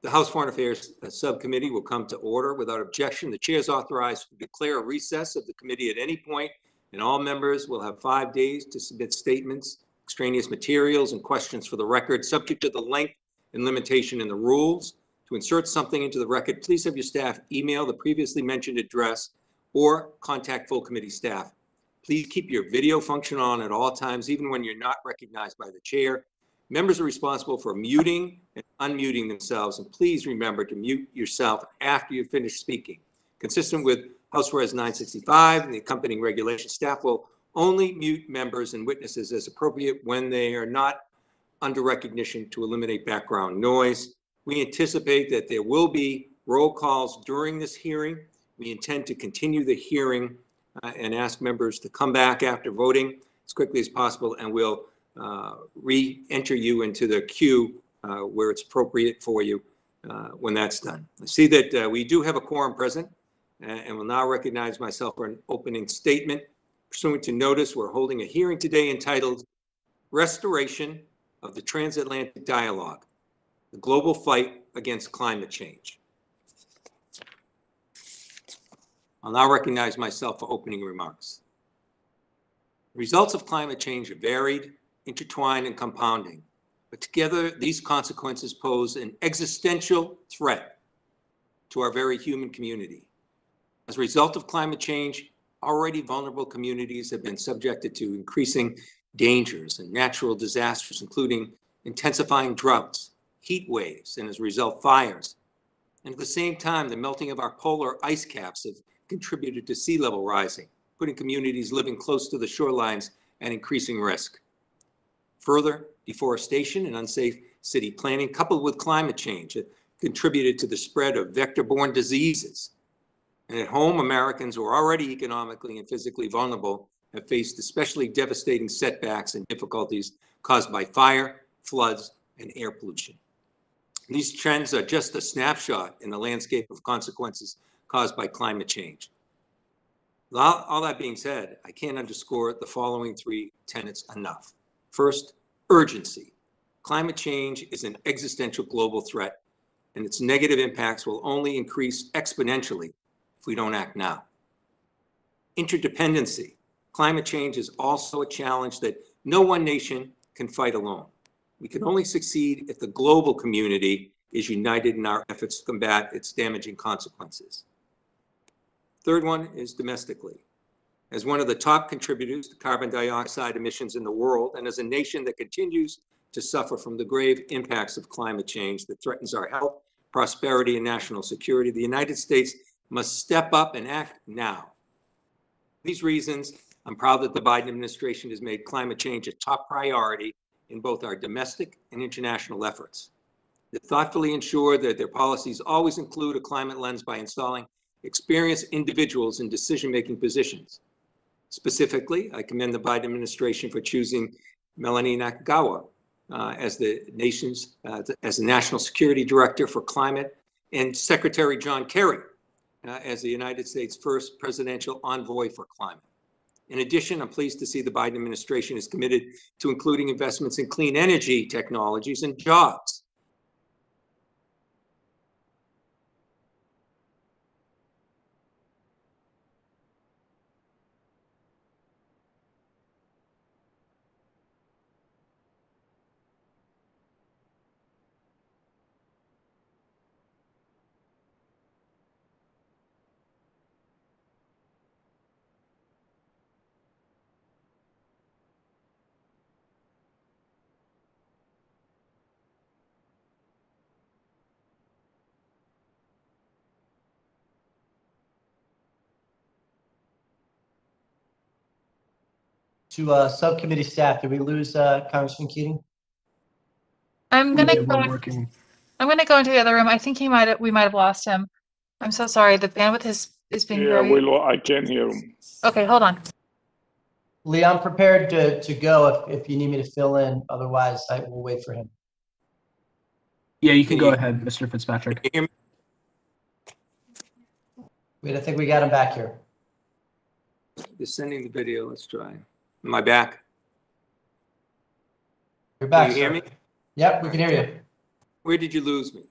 The House Foreign Affairs Subcommittee will come to order without objection. The chair is authorized to declare a recess of the committee at any point, and all members will have 5 days to submit statements, extraneous materials, and questions for the record, subject to the length and limitation in the rules. To insert something into the record, please have your staff email the previously mentioned address or contact full committee staff. Please keep your video function on at all times, even when you're not recognized by the chair. Members are responsible for muting and unmuting themselves, and please remember to mute yourself after you finish speaking. Consistent with House Res 965 and the accompanying regulation, staff will only mute members and witnesses as appropriate when they are not under recognition to eliminate background noise. We anticipate that there will be roll calls during this hearing. We intend to continue the hearing and ask members to come back after voting as quickly as possible, and we'll re-enter you into the queue where it's appropriate for you when that's done. I see that we do have a quorum present and will now recognize myself for an opening statement. Pursuant to notice, we're holding a hearing today entitled Restoration of the Transatlantic Dialogue, the Global Fight Against Climate Change. I'll now recognize myself for opening remarks. The results of climate change are varied, intertwined, and compounding, but together these consequences pose an existential threat to our very human community. As a result of climate change, already vulnerable communities have been subjected to increasing dangers and natural disasters, including intensifying droughts, heat waves, and as a result, fires. And at the same time, the melting of our polar ice caps have contributed to sea level rising, putting communities living close to the shorelines at increasing risk. Further, deforestation and unsafe city planning, coupled with climate change, have contributed to the spread of vector-borne diseases. And at home, Americans who are already economically and physically vulnerable have faced especially devastating setbacks and difficulties caused by fire, floods, and air pollution. These trends are just a snapshot in the landscape of consequences caused by climate change. All that being said, I can't underscore the following 3 tenets enough. First, urgency. Climate change is an existential global threat, and its negative impacts will only increase exponentially if we don't act now. Interdependency. Climate change is also a challenge that no one nation can fight alone. We can only succeed if the global community is united in our efforts to combat its damaging consequences. Third one is domestically. As one of the top contributors to carbon dioxide emissions in the world, and as a nation that continues to suffer from the grave impacts of climate change that threatens our health, prosperity, and national security, the United States must step up and act now. For these reasons, I'm proud that the Biden administration has made climate change a top priority in both our domestic and international efforts. They thoughtfully ensure that their policies always include a climate lens by installing experienced individuals in decision-making positions. Specifically, I commend the Biden administration for choosing Melanie Nakagawa as the National Security Director for Climate, and Secretary John Kerry as the United States' first presidential envoy for climate. In addition, I'm pleased to see the Biden administration is committed to including investments in clean energy technologies and jobs. To subcommittee staff, did we lose Congressman Keating? I'm gonna go into the other room. I think we might have lost him. I'm so sorry. The bandwidth is being very. I can't hear him. Okay, hold on. Lee, I'm prepared to go if you need me to fill in. Otherwise, I will wait for him. Yeah, you can go ahead, Mr. Fitzpatrick. Wait, I think we got him back here. Just sending the video. Let's try. Am I back? You're back. Can you hear me? Yep, we can hear you. Where did you lose me?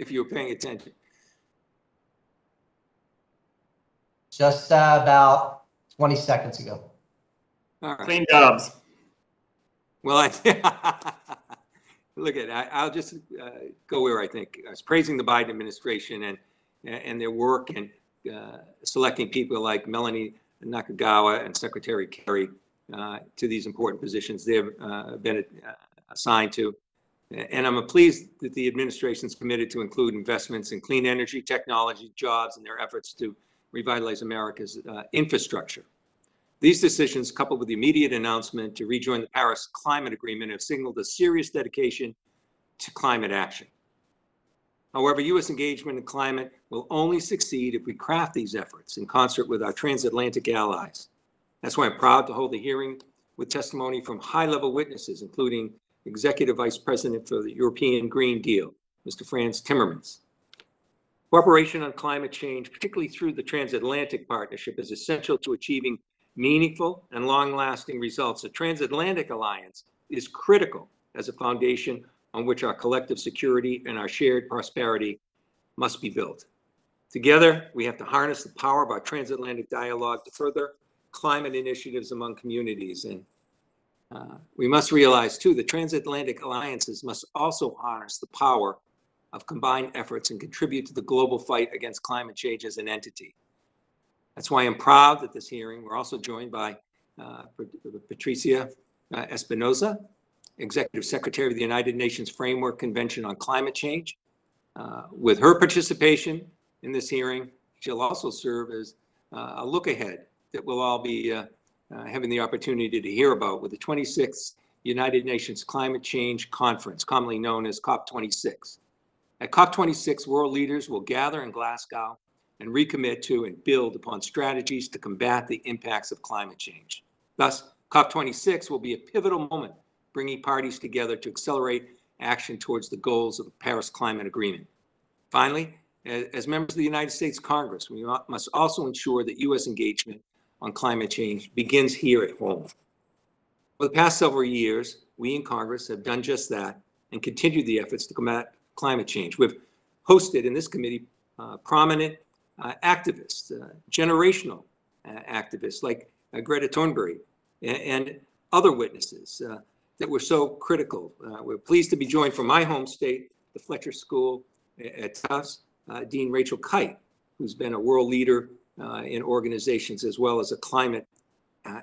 if you were paying attention. Just about 20 seconds ago. All right. Clean jobs. Well, look at I'll just go where I think I was praising the Biden administration and their work and selecting people like Melanie Nakagawa and Secretary Kerry to these important positions they've been assigned to. And I'm pleased that the administration is committed to include investments in clean energy, technology, jobs, and their efforts to revitalize America's infrastructure. These decisions, coupled with the immediate announcement to rejoin the Paris Climate Agreement, have signaled a serious dedication to climate action. However, U.S. engagement in climate will only succeed if we craft these efforts in concert with our transatlantic allies. That's why I'm proud to hold a hearing with testimony from high-level witnesses, including Executive Vice President for the European Green Deal, Mr. Frans Timmermans. Cooperation on climate change, particularly through the Transatlantic Partnership, is essential to achieving meaningful and long-lasting results. The Transatlantic Alliance is critical as a foundation on which our collective security and our shared prosperity must be built. Together, we have to harness the power of our transatlantic dialogue to further climate initiatives among communities. And we must realize, too, the transatlantic alliances must also harness the power of combined efforts and contribute to the global fight against climate change as an entity. That's why I'm proud that this hearing, we're also joined by Patricia Espinosa, Executive Secretary of the United Nations Framework Convention on Climate Change. With her participation in this hearing, she'll also serve as a look ahead that we'll all be having the opportunity to hear about with the 26th United Nations Climate Change Conference, commonly known as COP26. At COP26, world leaders will gather in Glasgow and recommit to and build upon strategies to combat the impacts of climate change. Thus, COP26 will be a pivotal moment, bringing parties together to accelerate action towards the goals of the Paris Climate Agreement. Finally, as members of the United States Congress, we must also ensure that U.S. engagement on climate change begins here at home. For the past several years, we in Congress have done just that and continued the efforts to combat climate change. We've hosted in this committee prominent activists, generational activists like Greta Thunberg and other witnesses that were so critical. We're pleased to be joined from my home state, the Fletcher School at Tufts, Dean Rachel Kyte, who's been a world leader in organizations as well as a Climate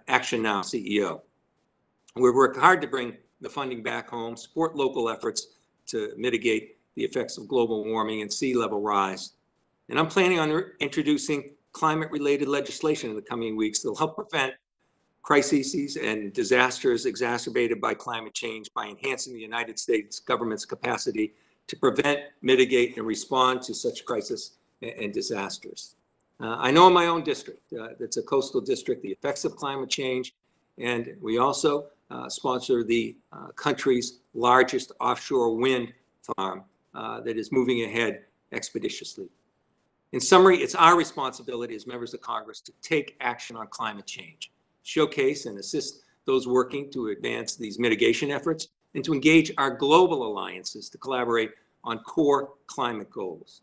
Action Now CEO. We've worked hard to bring the funding back home, support local efforts to mitigate the effects of global warming and sea level rise. And I'm planning on introducing climate-related legislation in the coming weeks that will help prevent crises and disasters exacerbated by climate change by enhancing the United States government's capacity to prevent, mitigate, and respond to such crises and disasters. I know in my own district, that's a coastal district, the effects of climate change, and we also sponsor the country's largest offshore wind farm that is moving ahead expeditiously. In summary, it's our responsibility as members of Congress to take action on climate change, showcase and assist those working to advance these mitigation efforts, and to engage our global alliances to collaborate on core climate goals.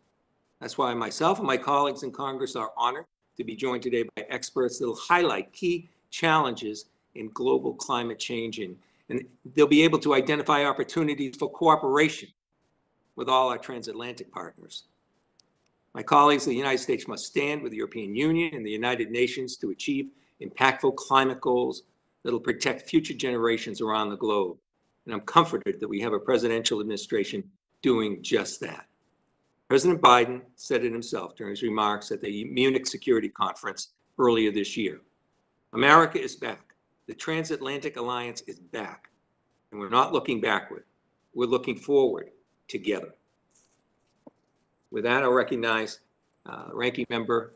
That's why myself and my colleagues in Congress are honored to be joined today by experts that will highlight key challenges in global climate change, and they'll be able to identify opportunities for cooperation with all our transatlantic partners. My colleagues, the United States must stand with the European Union and the United Nations to achieve impactful climate goals that will protect future generations around the globe. And I'm comforted that we have a presidential administration doing just that. President Biden said it himself during his remarks at the Munich Security Conference earlier this year. America is back. The Transatlantic Alliance is back. And we're not looking backward. We're looking forward together. With that, I'll recognize Ranking Member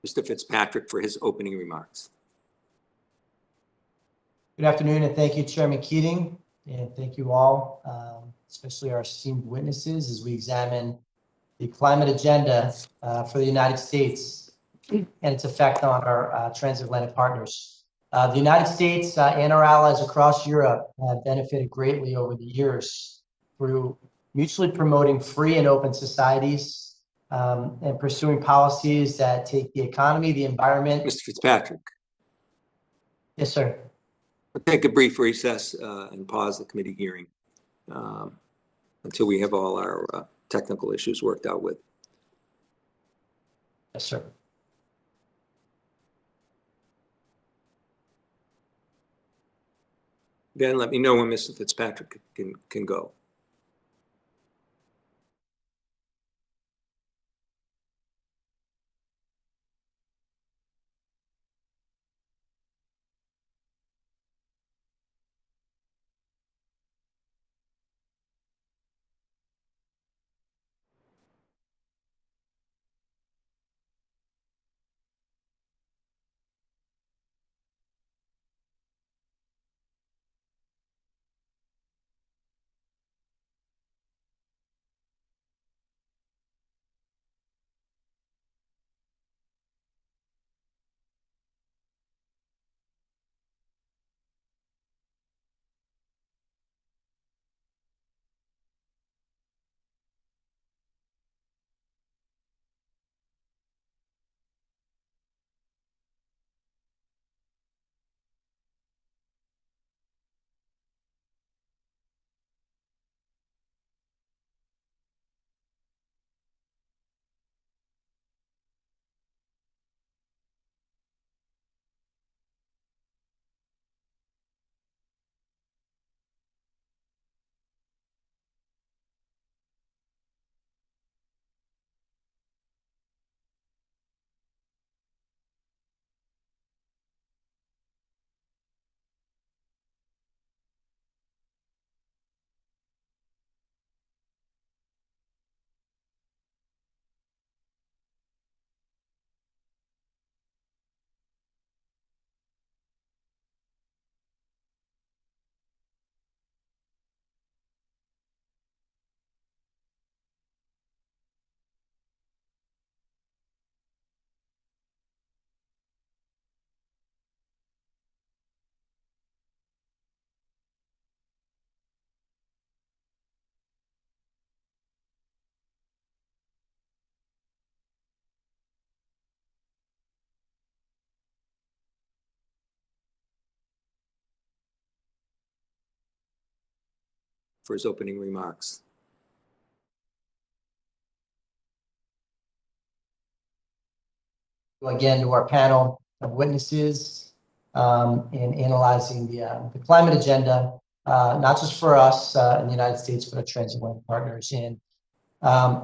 Mr. Fitzpatrick for his opening remarks. Good afternoon, and thank you, Chairman Keating, and thank you all, especially our esteemed witnesses, as we examine the climate agenda for the United States and its effect on our transatlantic partners. The United States and our allies across Europe have benefited greatly over the years through mutually promoting free and open societies, and pursuing policies that take the economy, the environment. Mr. Fitzpatrick, Yes, sir. we'll take a brief recess and pause the committee hearing until we have all our technical issues worked out with. Yes, sir. Then let me know when Mr. Fitzpatrick can go. For his opening remarks. Again, to our panel of witnesses in analyzing the climate agenda, not just for us in the United States, but our transatlantic partners. And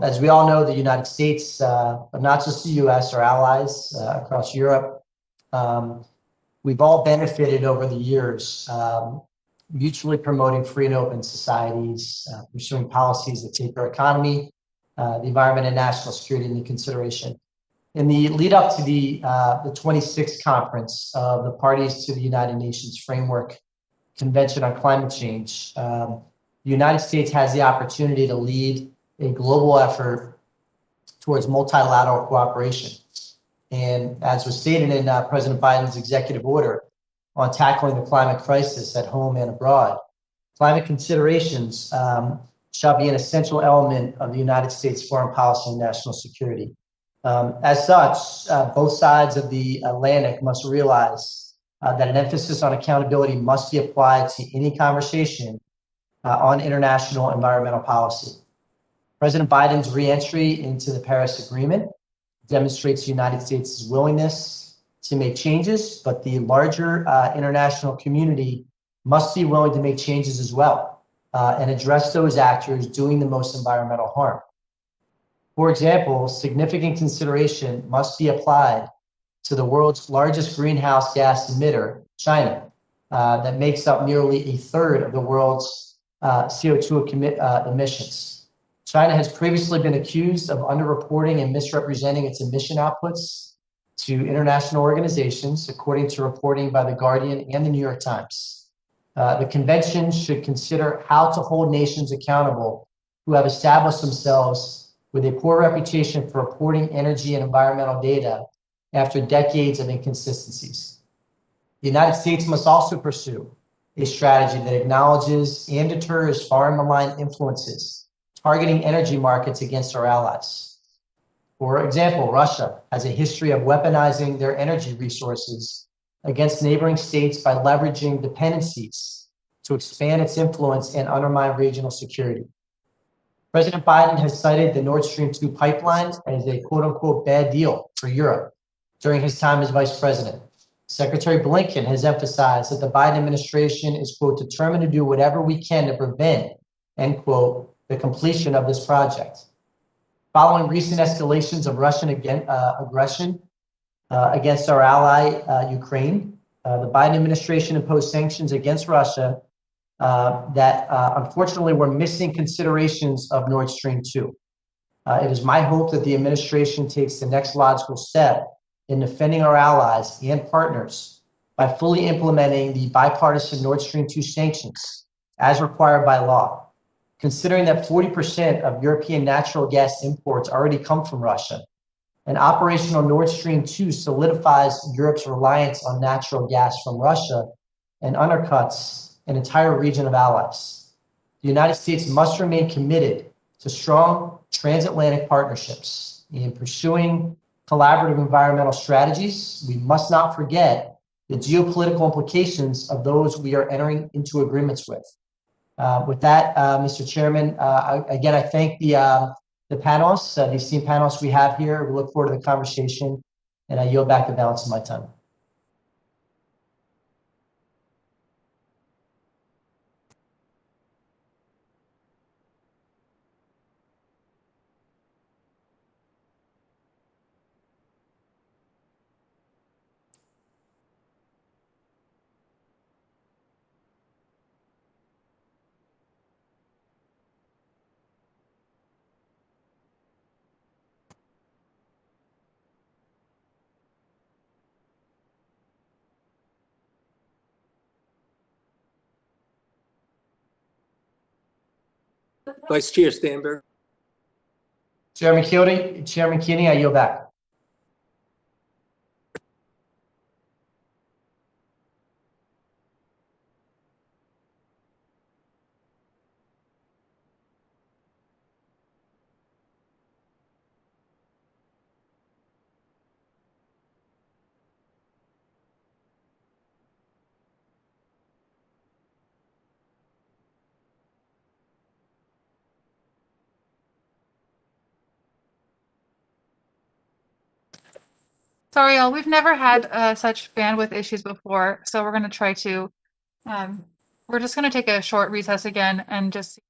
as we all know, the United States, but not just the U.S., our allies across Europe, we've all benefited over the years, mutually promoting free and open societies, pursuing policies that take our economy, the environment, and national security into consideration. In the lead up to the 26th conference of the parties to the United Nations Framework Convention on Climate Change, the United States has the opportunity to lead a global effort towards multilateral cooperation. And as was stated in President Biden's executive order on tackling the climate crisis at home and abroad, climate considerations shall be an essential element of the United States foreign policy and national security. As such, both sides of the Atlantic must realize that an emphasis on accountability must be applied to any conversation on international environmental policy. President Biden's re-entry into the Paris Agreement demonstrates the United States' willingness to make changes, but the larger international community must be willing to make changes as well and address those actors doing the most environmental harm. For example, significant consideration must be applied to the world's largest greenhouse gas emitter, China, that makes up nearly a third of the world's CO2 emissions. China has previously been accused of underreporting and misrepresenting its emission outputs to international organizations, according to reporting by The Guardian and the New York Times. The convention should consider how to hold nations accountable who have established themselves with a poor reputation for reporting energy and environmental data after decades of inconsistencies. The United States must also pursue a strategy that acknowledges and deters foreign malign influences targeting energy markets against our allies. For example, Russia has a history of weaponizing their energy resources against neighboring states by leveraging dependencies to expand its influence and undermine regional security. President Biden has cited the Nord Stream 2 pipeline as a quote unquote bad deal for Europe during his time as vice president. Secretary Blinken has emphasized that the Biden administration is, quote, determined to do whatever we can to prevent, end quote, the completion of this project. Following recent escalations of Russian aggression against our ally, Ukraine, the Biden administration imposed sanctions against Russia that unfortunately were missing considerations of Nord Stream 2. It is my hope that the administration takes the next logical step in defending our allies and partners by fully implementing the bipartisan Nord Stream 2 sanctions as required by law. Considering that 40% of European natural gas imports already come from Russia, and operational Nord Stream 2 solidifies Europe's reliance on natural gas from Russia and undercuts an entire region of allies. The United States must remain committed to strong transatlantic partnerships. In pursuing collaborative environmental strategies, we must not forget the geopolitical implications of those we are entering into agreements with. With that, Mr. Chairman, again, I thank the panelists, the esteemed panelists we have here. We look forward to the conversation, and I yield back the balance of my time. Vice Chair Stanberg. Chairman Keating, I yield back. Sorry, y'all, we've never had such bandwidth issues before, so we're going to try to, we're just going to take a short recess again and just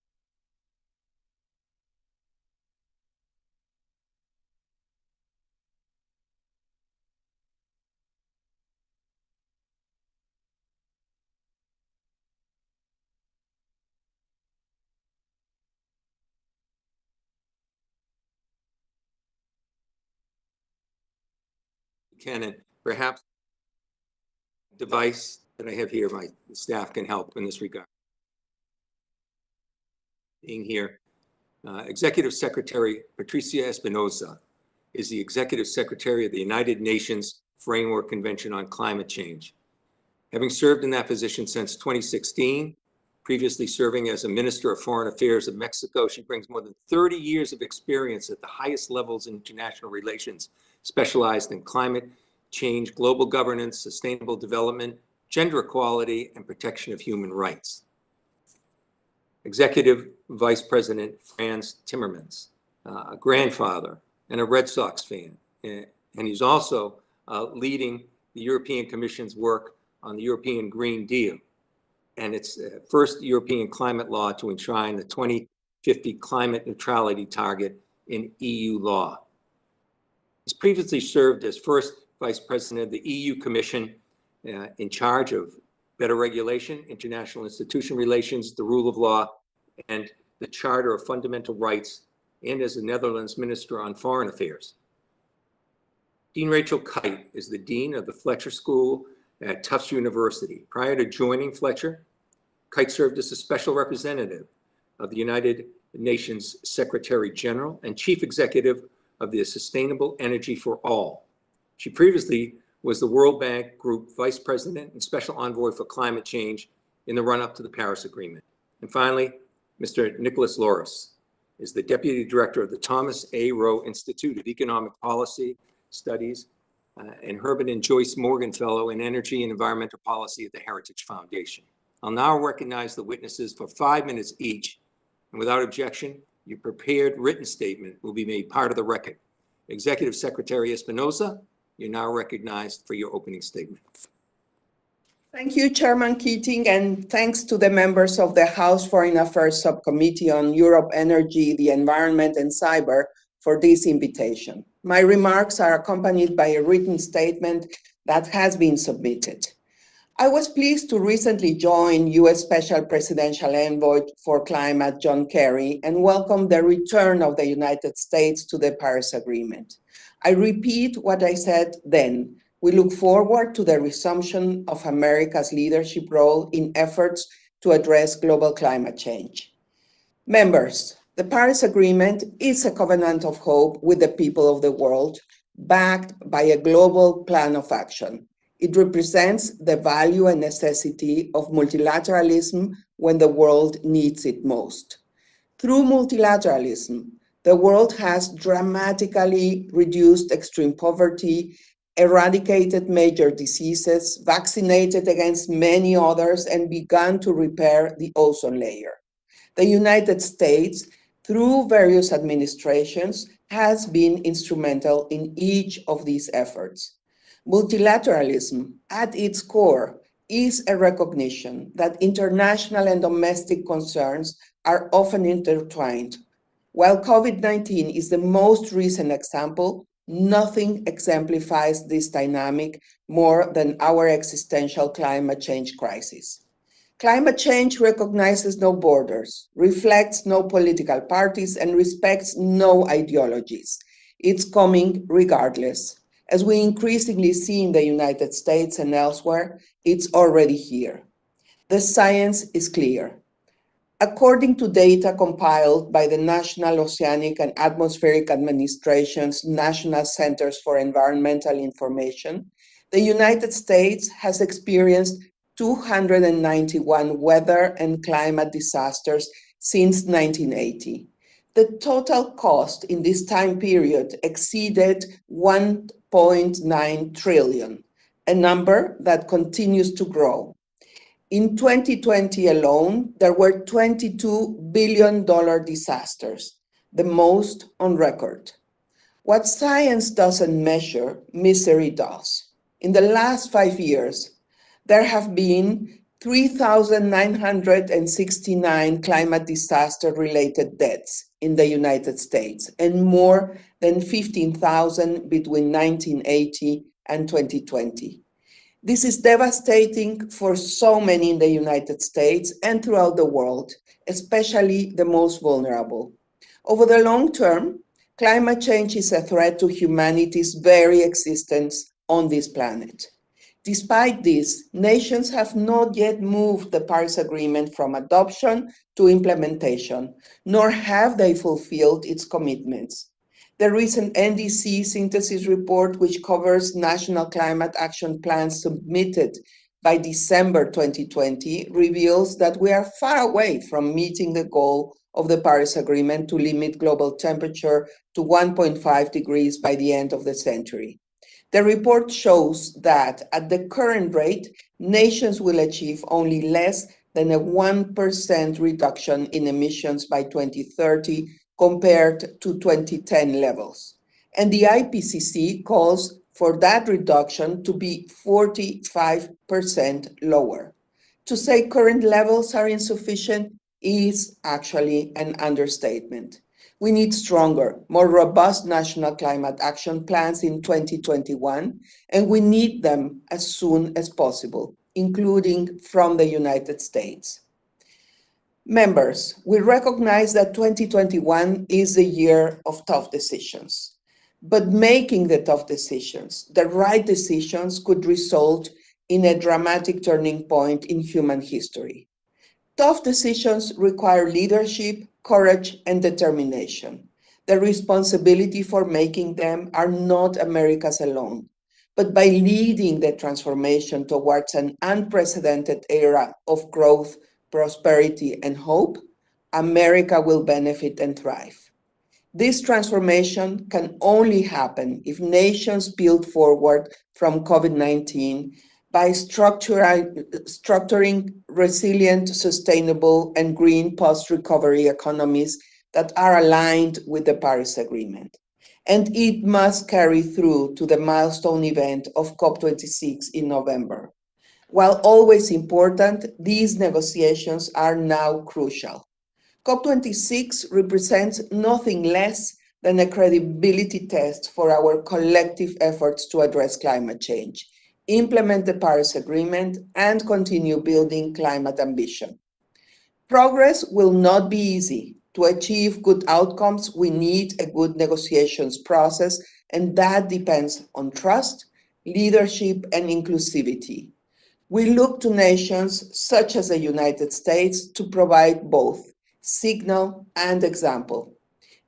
And perhaps device that I have here, my staff can help in this regard. Being here, Executive Secretary Patricia Espinosa is the Executive Secretary of the United Nations Framework Convention on Climate Change. Having served in that position since 2016, previously serving as a Minister of Foreign Affairs of Mexico, she brings more than 30 years of experience at the highest levels in international relations, specialized in climate change, global governance, sustainable development, gender equality, and protection of human rights. Executive Vice President Frans Timmermans, a grandfather and a Red Sox fan, and he's also leading the European Commission's work on the European Green Deal and its first European climate law to enshrine the 2050 climate neutrality target in EU law. He's previously served as first Vice President of the EU Commission in charge of better regulation, international institution relations, the rule of law, and the Charter of Fundamental Rights, and as the Netherlands Minister on Foreign Affairs. Dean Rachel Kyte is the Dean of the Fletcher School at Tufts University. Prior to joining Fletcher, Kyte served as a special representative of the United Nations Secretary General and Chief Executive of the Sustainable Energy for All. She previously was the World Bank Group Vice President and Special Envoy for Climate Change in the run-up to the Paris Agreement. And finally, Mr. Nicolas Loris. is the Deputy Director of the Thomas A. Rowe Institute of Economic Policy Studies, and Herbert and Joyce Morgan Fellow in Energy and Environmental Policy at the Heritage Foundation. I'll now recognize the witnesses for 5 minutes each, and without objection, your prepared written statement will be made part of the record. Executive Secretary Espinosa, you're now recognized for your opening statement. Thank you, Chairman Keating, and thanks to the members of the House Foreign Affairs Subcommittee on Europe, Energy, the Environment, and Cyber for this invitation. My remarks are accompanied by a written statement that has been submitted. I was pleased to recently join U.S. Special Presidential Envoy for Climate, John Kerry, and welcome the return of the United States to the Paris Agreement. I repeat what I said then. We look forward to the resumption of America's leadership role in efforts to address global climate change. Members, the Paris Agreement is a covenant of hope with the people of the world, backed by a global plan of action. It represents the value and necessity of multilateralism when the world needs it most. Through multilateralism, the world has dramatically reduced extreme poverty, eradicated major diseases, vaccinated against many others, and begun to repair the ozone layer. The United States, through various administrations, has been instrumental in each of these efforts. Multilateralism, at its core, is a recognition that international and domestic concerns are often intertwined. While COVID-19 is the most recent example, nothing exemplifies this dynamic more than our existential climate change crisis. Climate change recognizes no borders, reflects no political parties, and respects no ideologies. It's coming regardless. As we increasingly see in the United States and elsewhere, it's already here. The science is clear. According to data compiled by the National Oceanic and Atmospheric Administration's National Centers for Environmental Information, the United States has experienced 291 weather and climate disasters since 1980. The total cost in this time period exceeded $1.9 trillion, a number that continues to grow. In 2020 alone, there were $22 billion disasters, the most on record. What science doesn't measure, misery does. In the last 5 years, there have been 3,969 climate disaster-related deaths in the United States and more than 15,000 between 1980 and 2020. This is devastating for so many in the United States and throughout the world, especially the most vulnerable. Over the long term, climate change is a threat to humanity's very existence on this planet. Despite this, nations have not yet moved the Paris Agreement from adoption to implementation, nor have they fulfilled its commitments. The recent NDC synthesis report, which covers national climate action plans submitted by December 2020, reveals that we are far away from meeting the goal of the Paris Agreement to limit global temperature to 1.5 degrees by the end of the century. The report shows that at the current rate, nations will achieve only less than a 1% reduction in emissions by 2030 compared to 2010 levels. And the IPCC calls for that reduction to be 45% lower. To say current levels are insufficient is actually an understatement. We need stronger, more robust national climate action plans in 2021, and we need them as soon as possible, including from the United States. Members, we recognize that 2021 is the year of tough decisions, but making the tough decisions, the right decisions, could result in a dramatic turning point in human history. Tough decisions require leadership, courage, and determination. The responsibility for making them are not America's alone, but by leading the transformation towards an unprecedented era of growth, prosperity, and hope, America will benefit and thrive. This transformation can only happen if nations build forward from COVID-19 by structuring resilient, sustainable, and green post-recovery economies that are aligned with the Paris Agreement. And it must carry through to the milestone event of COP26 in November. While always important, these negotiations are now crucial. COP26 represents nothing less than a credibility test for our collective efforts to address climate change, implement the Paris Agreement, and continue building climate ambition. Progress will not be easy. To achieve good outcomes, we need a good negotiations process, and that depends on trust, leadership, and inclusivity. We look to nations such as the United States to provide both signal and example.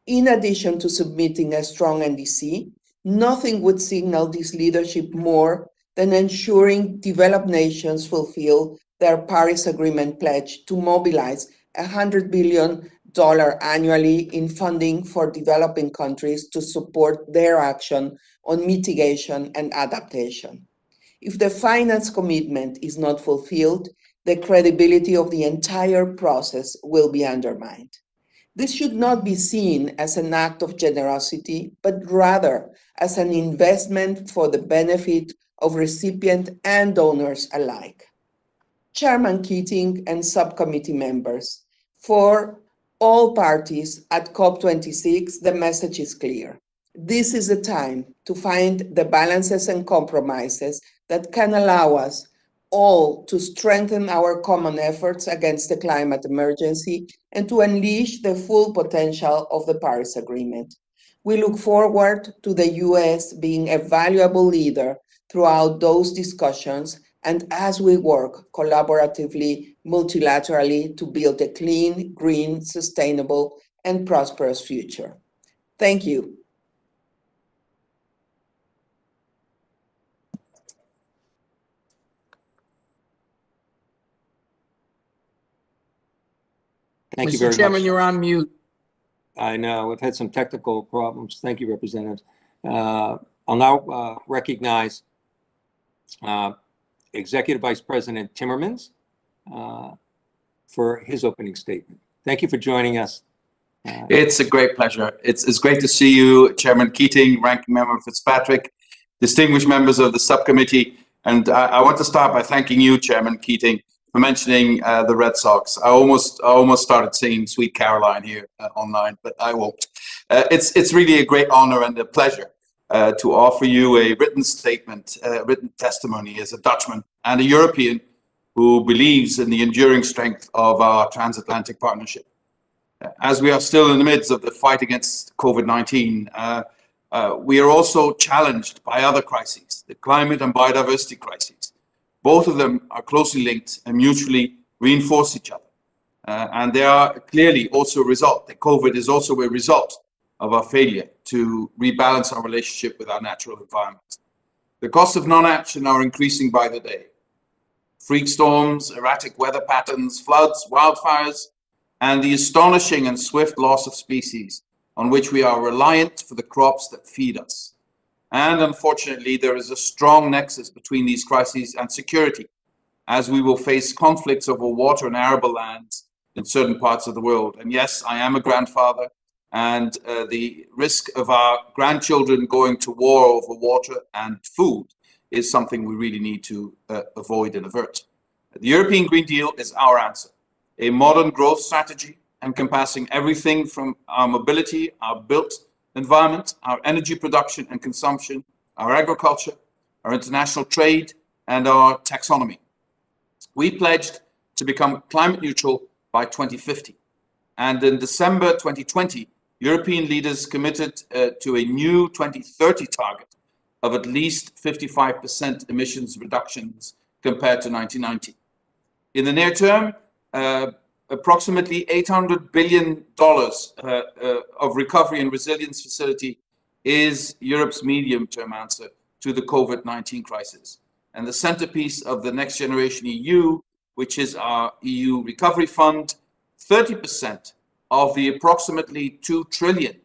In addition to submitting a strong NDC, nothing would signal this leadership more than ensuring developed nations fulfill their Paris Agreement pledge to mobilize $100 billion annually in funding for developing countries to support their action on mitigation and adaptation. If the finance commitment is not fulfilled, the credibility of the entire process will be undermined. This should not be seen as an act of generosity, but rather as an investment for the benefit of recipient and donors alike. Chairman Keating and subcommittee members, for all parties at COP26, the message is clear. This is the time to find the balances and compromises that can allow us all to strengthen our common efforts against the climate emergency and to unleash the full potential of the Paris Agreement. We look forward to the US being a valuable leader throughout those discussions and as we work collaboratively, multilaterally to build a clean, green, sustainable, and prosperous future. Thank you. Thank you very Mr. Chairman, much. you're on mute. I know, we've had some technical problems. Thank you, Representative. I'll now recognize Executive Vice President Timmermans for his opening statement. Thank you for joining us. It's a great pleasure. It's great to see you, Chairman Keating, Ranking Member Fitzpatrick, distinguished members of the subcommittee. And I want to start by thanking you, Chairman Keating, for mentioning the Red Sox. I almost started singing Sweet Caroline here online, but I won't. It's really a great honor and a pleasure to offer you a written statement, written testimony as a Dutchman and a European who believes in the enduring strength of our transatlantic partnership. As we are still in the midst of the fight against COVID-19, we are also challenged by other crises, the climate and biodiversity crises. Both of them are closely linked and mutually reinforce each other. And they are clearly also a result. The COVID is also a result of our failure to rebalance our relationship with our natural environment. The costs of non-action are increasing by the day. Freak storms, erratic weather patterns, floods, wildfires, and the astonishing and swift loss of species on which we are reliant for the crops that feed us. And unfortunately, there is a strong nexus between these crises and security, as we will face conflicts over water and arable lands in certain parts of the world. And yes, I am a grandfather, and the risk of our grandchildren going to war over water and food is something we really need to avoid and avert. The European Green Deal is our answer, a modern growth strategy encompassing everything from our mobility, our built environment, our energy production and consumption, our agriculture, our international trade, and our taxonomy. We pledged to become climate neutral by 2050. And in December 2020, European leaders committed to a new 2030 target of at least 55% emissions reductions compared to 1990. In the near term, approximately $800 billion of recovery and resilience facility is Europe's medium-term answer to the COVID-19 crisis. And the centerpiece of the Next Generation EU, which is our EU Recovery Fund, 30% of the approximately $2 trillion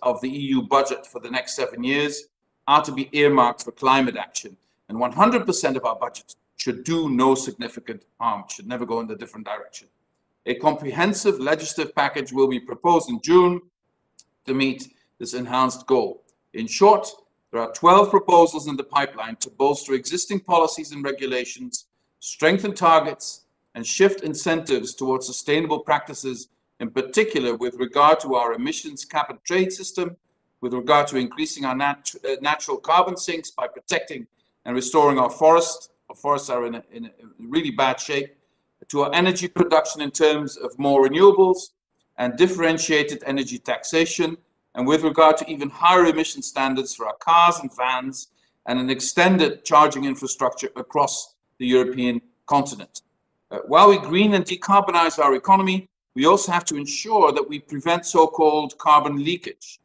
of the EU budget for the next 7 years are to be earmarked for climate action. And 100% of our budget should do no significant harm, should never go in a different direction. A comprehensive legislative package will be proposed in June to meet this enhanced goal. In short, there are 12 proposals in the pipeline to bolster existing policies and regulations, strengthen targets, and shift incentives towards sustainable practices, in particular with regard to our emissions cap and trade system, with regard to increasing our natural carbon sinks by protecting and restoring our forests. Our forests are in a really bad shape, to our energy production in terms of more renewables and differentiated energy taxation, and with regard to even higher emission standards for our cars and vans, and an extended charging infrastructure across the European continent. While we green and decarbonize our economy, we also have to ensure that we prevent so-called carbon leakage.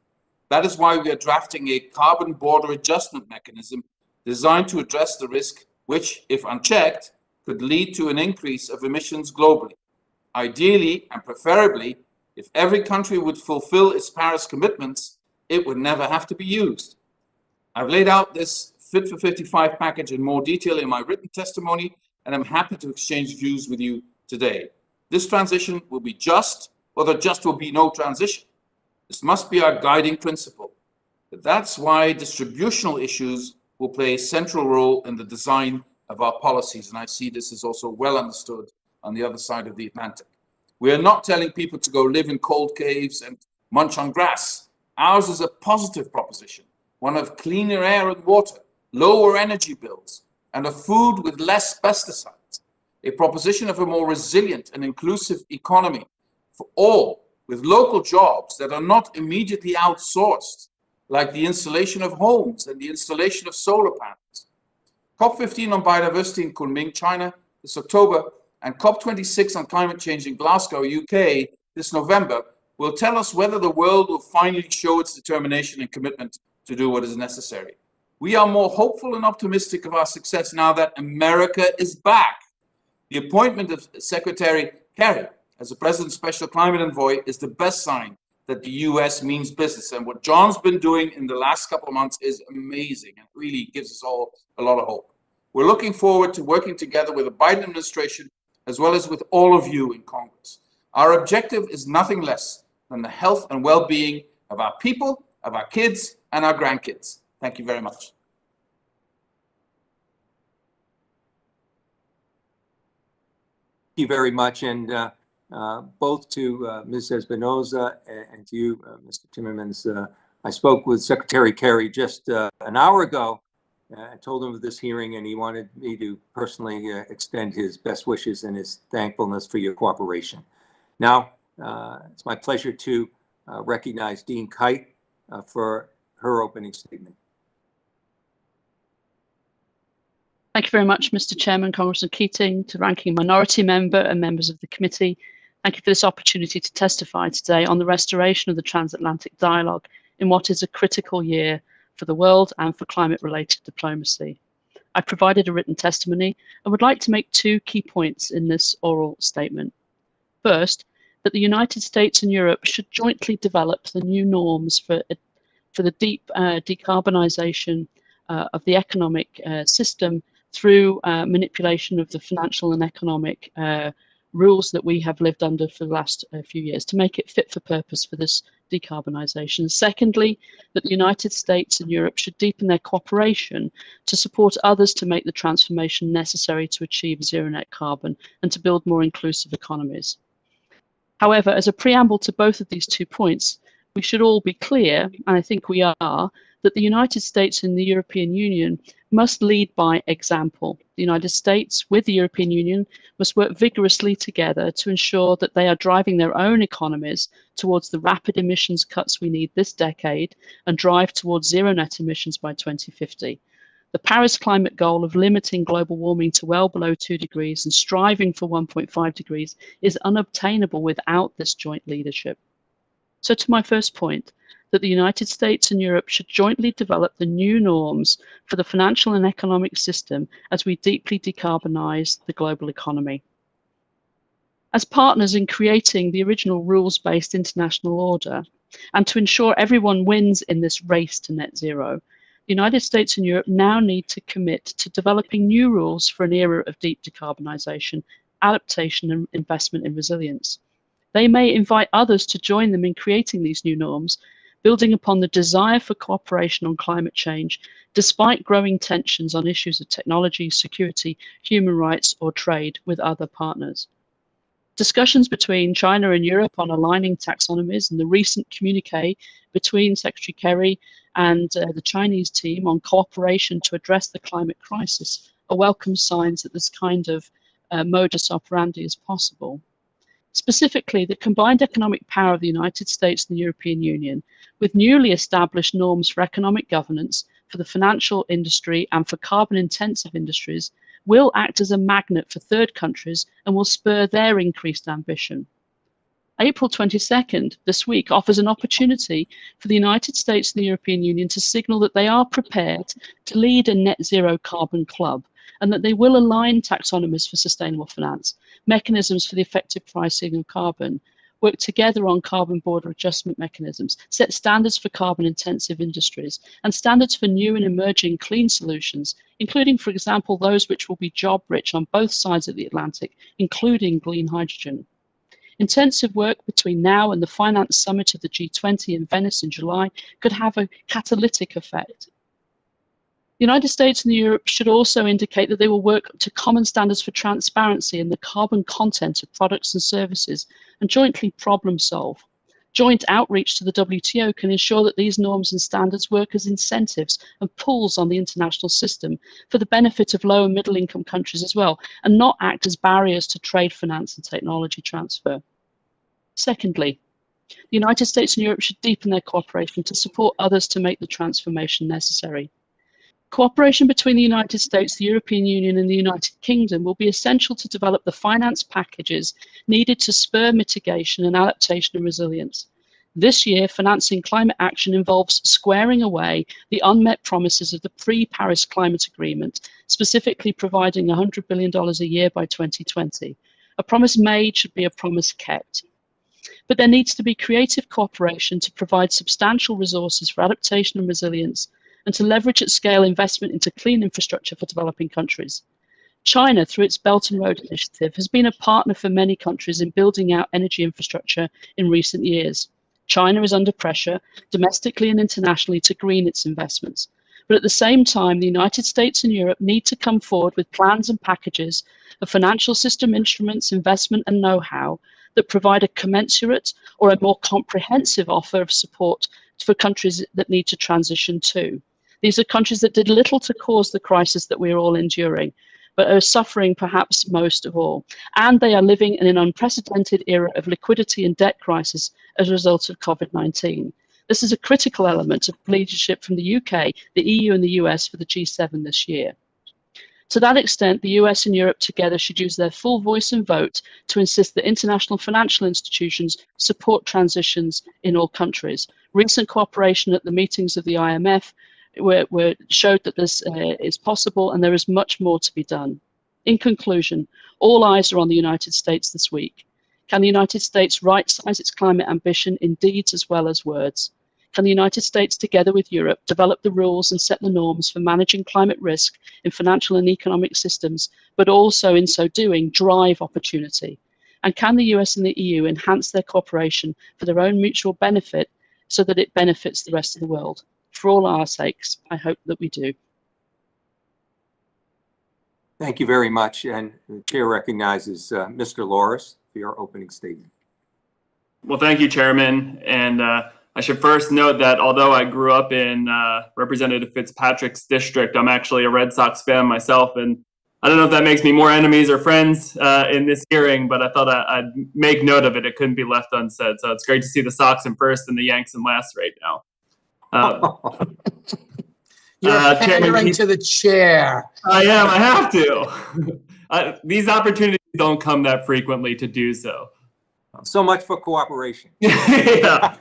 That is why we are drafting a carbon border adjustment mechanism designed to address the risk which, if unchecked, could lead to an increase of emissions globally. Ideally, and preferably, if every country would fulfill its Paris commitments, it would never have to be used. I've laid out this Fit for 55 package in more detail in my written testimony, and I'm happy to exchange views with you today. This transition will be just, or there just will be no transition. This must be our guiding principle. But that's why distributional issues will play a central role in the design of our policies, and I see this is also well understood on the other side of the Atlantic. We are not telling people to go live in cold caves and munch on grass. Ours is a positive proposition, one of cleaner air and water, lower energy bills, and a food with less pesticides. A proposition of a more resilient and inclusive economy for all, with local jobs that are not immediately outsourced, like the installation of homes and the installation of solar panels. COP15 on biodiversity in Kunming, China, this October, and COP26 on climate change in Glasgow, UK, this November, will tell us whether the world will finally show its determination and commitment to do what is necessary. We are more hopeful and optimistic of our success now that America is back. The appointment of Secretary Kerry as the President's Special Climate Envoy is the best sign that the US means business. And what John's been doing in the last couple of months is amazing and really gives us all a lot of hope. We're looking forward to working together with the Biden administration as well as with all of you in Congress. Our objective is nothing less than the health and well-being of our people, of our kids, and our grandkids. Thank you very much. Thank you very much, and both to Ms. Espinosa and to you, Mr. Timmermans. I spoke with Secretary Kerry just an hour ago. I told him of this hearing, and he wanted me to personally extend his best wishes and his thankfulness for your cooperation. Now, it's my pleasure to recognize Dean Kyte for her opening statement. Thank you very much, Mr. Chairman, Congressman Keating, to Ranking Minority Member and members of the committee. Thank you for this opportunity to testify today on the restoration of the transatlantic dialogue in what is a critical year for the world and for climate-related diplomacy. I provided a written testimony and would like to make two key points in this oral statement. First, that the United States and Europe should jointly develop the new norms for the deep decarbonisation of the economic system through manipulation of the financial and economic rules that we have lived under for the last few years to make it fit for purpose for this decarbonisation. Secondly, that the United States and Europe should deepen their cooperation to support others to make the transformation necessary to achieve zero net carbon and to build more inclusive economies. However, as a preamble to both of these 2 points, we should all be clear, and I think we are, that the United States and the European Union must lead by example. The United States, with the European Union, must work vigorously together to ensure that they are driving their own economies towards the rapid emissions cuts we need this decade and drive towards zero net emissions by 2050. The Paris climate goal of limiting global warming to well below 2 degrees and striving for 1.5 degrees is unobtainable without this joint leadership. So to my first point, that the United States and Europe should jointly develop the new norms for the financial and economic system as we deeply decarbonize the global economy. As partners in creating the original rules-based international order, and to ensure everyone wins in this race to net zero, the United States and Europe now need to commit to developing new rules for an era of deep decarbonisation, adaptation and investment in resilience. They may invite others to join them in creating these new norms, building upon the desire for cooperation on climate change, despite growing tensions on issues of technology, security, human rights or trade with other partners. Discussions between China and Europe on aligning taxonomies and the recent communique between Secretary Kerry and the Chinese team on cooperation to address the climate crisis are welcome signs that this kind of modus operandi is possible. Specifically, the combined economic power of the United States and the European Union, with newly established norms for economic governance for the financial industry and for carbon-intensive industries, will act as a magnet for third countries and will spur their increased ambition. April 22nd, this week, offers an opportunity for the United States and the European Union to signal that they are prepared to lead a net zero carbon club and that they will align taxonomies for sustainable finance, mechanisms for the effective pricing of carbon, work together on carbon border adjustment mechanisms, set standards for carbon-intensive industries, and standards for new and emerging clean solutions, including, for example, those which will be job-rich on both sides of the Atlantic, including green hydrogen. Intensive work between now and the Finance Summit of the G20 in Venice in July could have a catalytic effect. The United States and Europe should also indicate that they will work to common standards for transparency in the carbon content of products and services and jointly problem solve. Joint outreach to the WTO can ensure that these norms and standards work as incentives and pulls on the international system for the benefit of low and middle income countries as well, and not act as barriers to trade finance and technology transfer. Secondly, the United States and Europe should deepen their cooperation to support others to make the transformation necessary. Cooperation between the United States, the European Union and the United Kingdom will be essential to develop the finance packages needed to spur mitigation and adaptation and resilience. This year, financing climate action involves squaring away the unmet promises of the pre-Paris Climate Agreement, specifically providing $100 billion a year by 2020. A promise made should be a promise kept. But there needs to be creative cooperation to provide substantial resources for adaptation and resilience, and to leverage at scale investment into clean infrastructure for developing countries. China, through its Belt and Road Initiative, has been a partner for many countries in building out energy infrastructure in recent years. China is under pressure, domestically and internationally, to green its investments. But at the same time, the United States and Europe need to come forward with plans and packages of financial system instruments, investment and know-how that provide a commensurate or a more comprehensive offer of support for countries that need to transition too. These are countries that did little to cause the crisis that we are all enduring, but are suffering perhaps most of all. And they are living in an unprecedented era of liquidity and debt crisis as a result of COVID-19. This is a critical element of leadership from the UK, the EU and the US for the G7 this year. To that extent, the US and Europe together should use their full voice and vote to insist that international financial institutions support transitions in all countries. Recent cooperation at the meetings of the IMF showed that this is possible, and there is much more to be done. In conclusion, all eyes are on the United States this week. Can the United States right-size its climate ambition in deeds as well as words? Can the United States, together with Europe, develop the rules and set the norms for managing climate risk in financial and economic systems, but also in so doing drive opportunity? And can the US and the EU enhance their cooperation for their own mutual benefit so that it benefits the rest of the world? For all our sakes, I hope that we do. Thank you very much. And the chair recognizes Mr. Loris for your opening statement. Well, thank you, Chairman. And I should first note that although I grew up in Representative Fitzpatrick's district, I'm actually a Red Sox fan myself. And I don't know if that makes me more enemies or friends in this hearing, but I thought I'd make note of it. It couldn't be left unsaid. So it's great to see the Sox in first and the Yanks in last right now. You're pandering to the chair. I am. I have to. These opportunities don't come that frequently to do so. So much for cooperation. Yeah.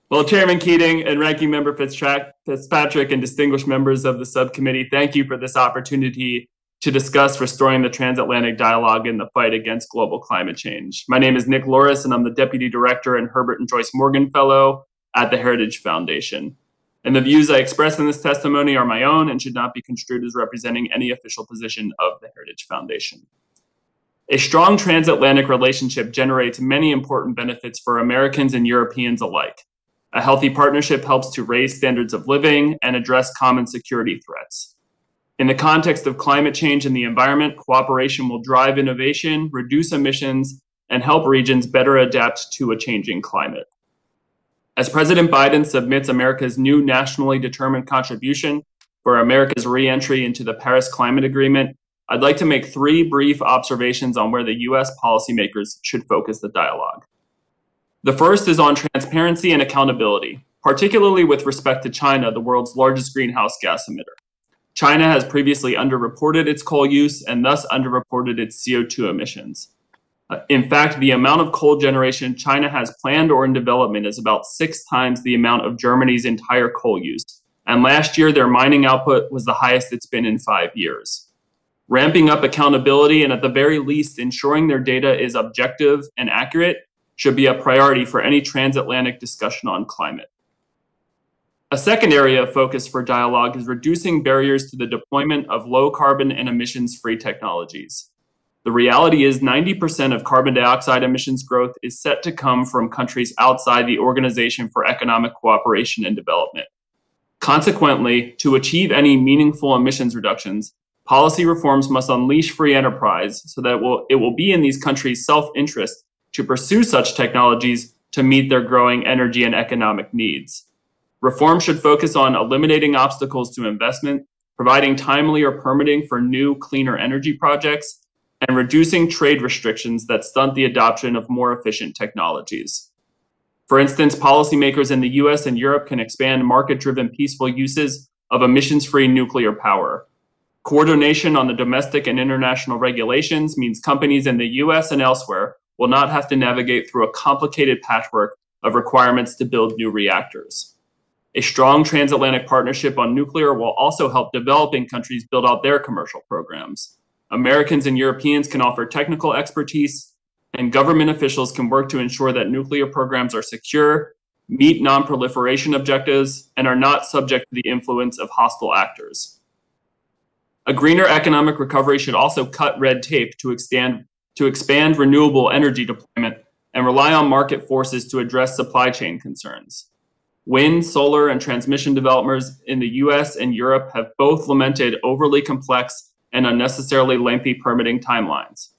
Well, Chairman Keating and Ranking Member Fitzpatrick and distinguished members of the subcommittee, thank you for this opportunity to discuss restoring the transatlantic dialogue in the fight against global climate change. My name is Nick Loris, and I'm the Deputy Director and Herbert and Joyce Morgan Fellow at the Heritage Foundation. And the views I express in this testimony are my own and should not be construed as representing any official position of the Heritage Foundation. A strong transatlantic relationship generates many important benefits for Americans and Europeans alike. A healthy partnership helps to raise standards of living and address common security threats. In the context of climate change and the environment, cooperation will drive innovation, reduce emissions, and help regions better adapt to a changing climate. As President Biden submits America's new nationally determined contribution for America's re-entry into the Paris Climate Agreement, I'd like to make 3 brief observations on where the U.S. policymakers should focus the dialogue. The first is on transparency and accountability, particularly with respect to China, the world's largest greenhouse gas emitter. China has previously underreported its coal use and thus underreported its CO2 emissions. In fact, the amount of coal generation China has planned or in development is about 6 times the amount of Germany's entire coal use. And last year, their mining output was the highest it's been in 5 years. Ramping up accountability and at the very least ensuring their data is objective and accurate should be a priority for any transatlantic discussion on climate. A second area of focus for dialogue is reducing barriers to the deployment of low carbon and emissions-free technologies. The reality is 90% of carbon dioxide emissions growth is set to come from countries outside the Organization for Economic Cooperation and Development. Consequently, to achieve any meaningful emissions reductions, policy reforms must unleash free enterprise so that it will be in these countries' self-interest to pursue such technologies to meet their growing energy and economic needs. Reform should focus on eliminating obstacles to investment, providing timely or permitting for new, cleaner energy projects, and reducing trade restrictions that stunt the adoption of more efficient technologies. For instance, policymakers in the US and Europe can expand market-driven peaceful uses of emissions-free nuclear power. Coordination on the domestic and international regulations means companies in the US and elsewhere will not have to navigate through a complicated patchwork of requirements to build new reactors. A strong transatlantic partnership on nuclear will also help developing countries build out their commercial programs. Americans and Europeans can offer technical expertise, and government officials can work to ensure that nuclear programs are secure, meet non-proliferation objectives, and are not subject to the influence of hostile actors. A greener economic recovery should also cut red tape to expand renewable energy deployment and rely on market forces to address supply chain concerns. Wind, solar, and transmission developers in the US and Europe have both lamented overly complex and unnecessarily lengthy permitting timelines.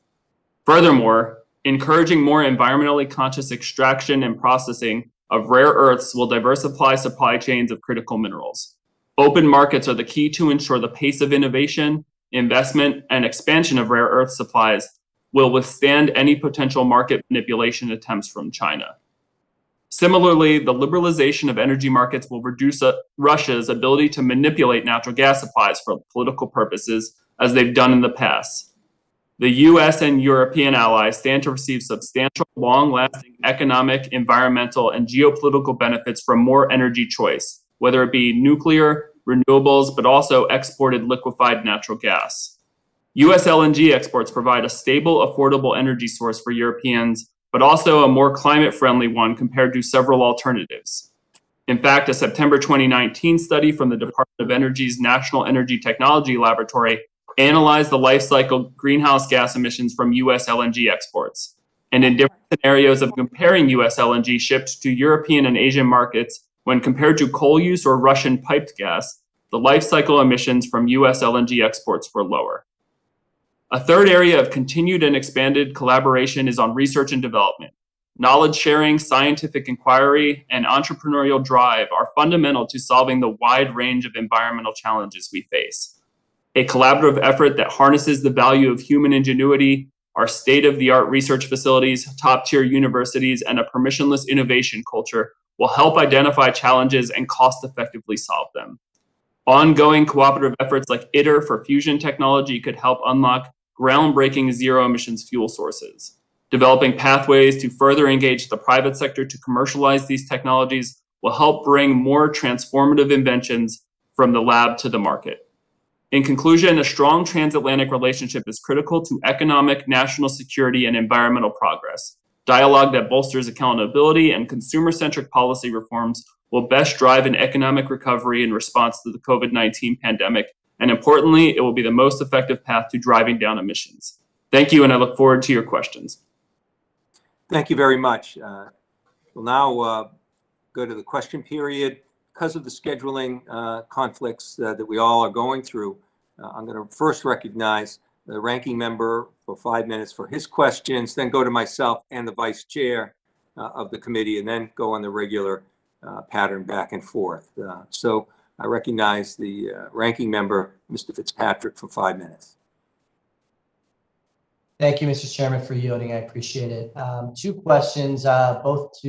Furthermore, encouraging more environmentally conscious extraction and processing of rare earths will diversify supply chains of critical minerals. Open markets are the key to ensure the pace of innovation, investment, and expansion of rare earth supplies will withstand any potential market manipulation attempts from China. Similarly, the liberalization of energy markets will reduce Russia's ability to manipulate natural gas supplies for political purposes, as they've done in the past. The US and European allies stand to receive substantial, long-lasting economic, environmental, and geopolitical benefits from more energy choice, whether it be nuclear, renewables, but also exported liquefied natural gas. US LNG exports provide a stable, affordable energy source for Europeans, but also a more climate-friendly one compared to several alternatives. In fact, a September 2019 study from the Department of Energy's National Energy Technology Laboratory analyzed the life cycle greenhouse gas emissions from US LNG exports. And in different scenarios of comparing US LNG shipped to European and Asian markets, when compared to coal use or Russian piped gas, the life cycle emissions from US LNG exports were lower. A third area of continued and expanded collaboration is on research and development. Knowledge sharing, scientific inquiry, and entrepreneurial drive are fundamental to solving the wide range of environmental challenges we face. A collaborative effort that harnesses the value of human ingenuity, our state-of-the-art research facilities, top-tier universities, and a permissionless innovation culture will help identify challenges and cost-effectively solve them. Ongoing cooperative efforts like ITER for fusion technology could help unlock groundbreaking zero-emissions fuel sources. Developing pathways to further engage the private sector to commercialize these technologies will help bring more transformative inventions from the lab to the market. In conclusion, a strong transatlantic relationship is critical to economic, national security, and environmental progress. Dialogue that bolsters accountability and consumer-centric policy reforms will best drive an economic recovery in response to the COVID-19 pandemic, and importantly, it will be the most effective path to driving down emissions. Thank you, and I look forward to your questions. Thank you very much. We'll now go to the question period. Because of the scheduling conflicts that we all are going through, I'm going to first recognize the ranking member for 5 minutes for his questions, then go to myself and the vice chair of the committee, and then go on the regular pattern back and forth. So I recognize the ranking member, Mr. Fitzpatrick, for 5 minutes. Thank you, Mr. Chairman, for yielding. I appreciate it. 2 questions, both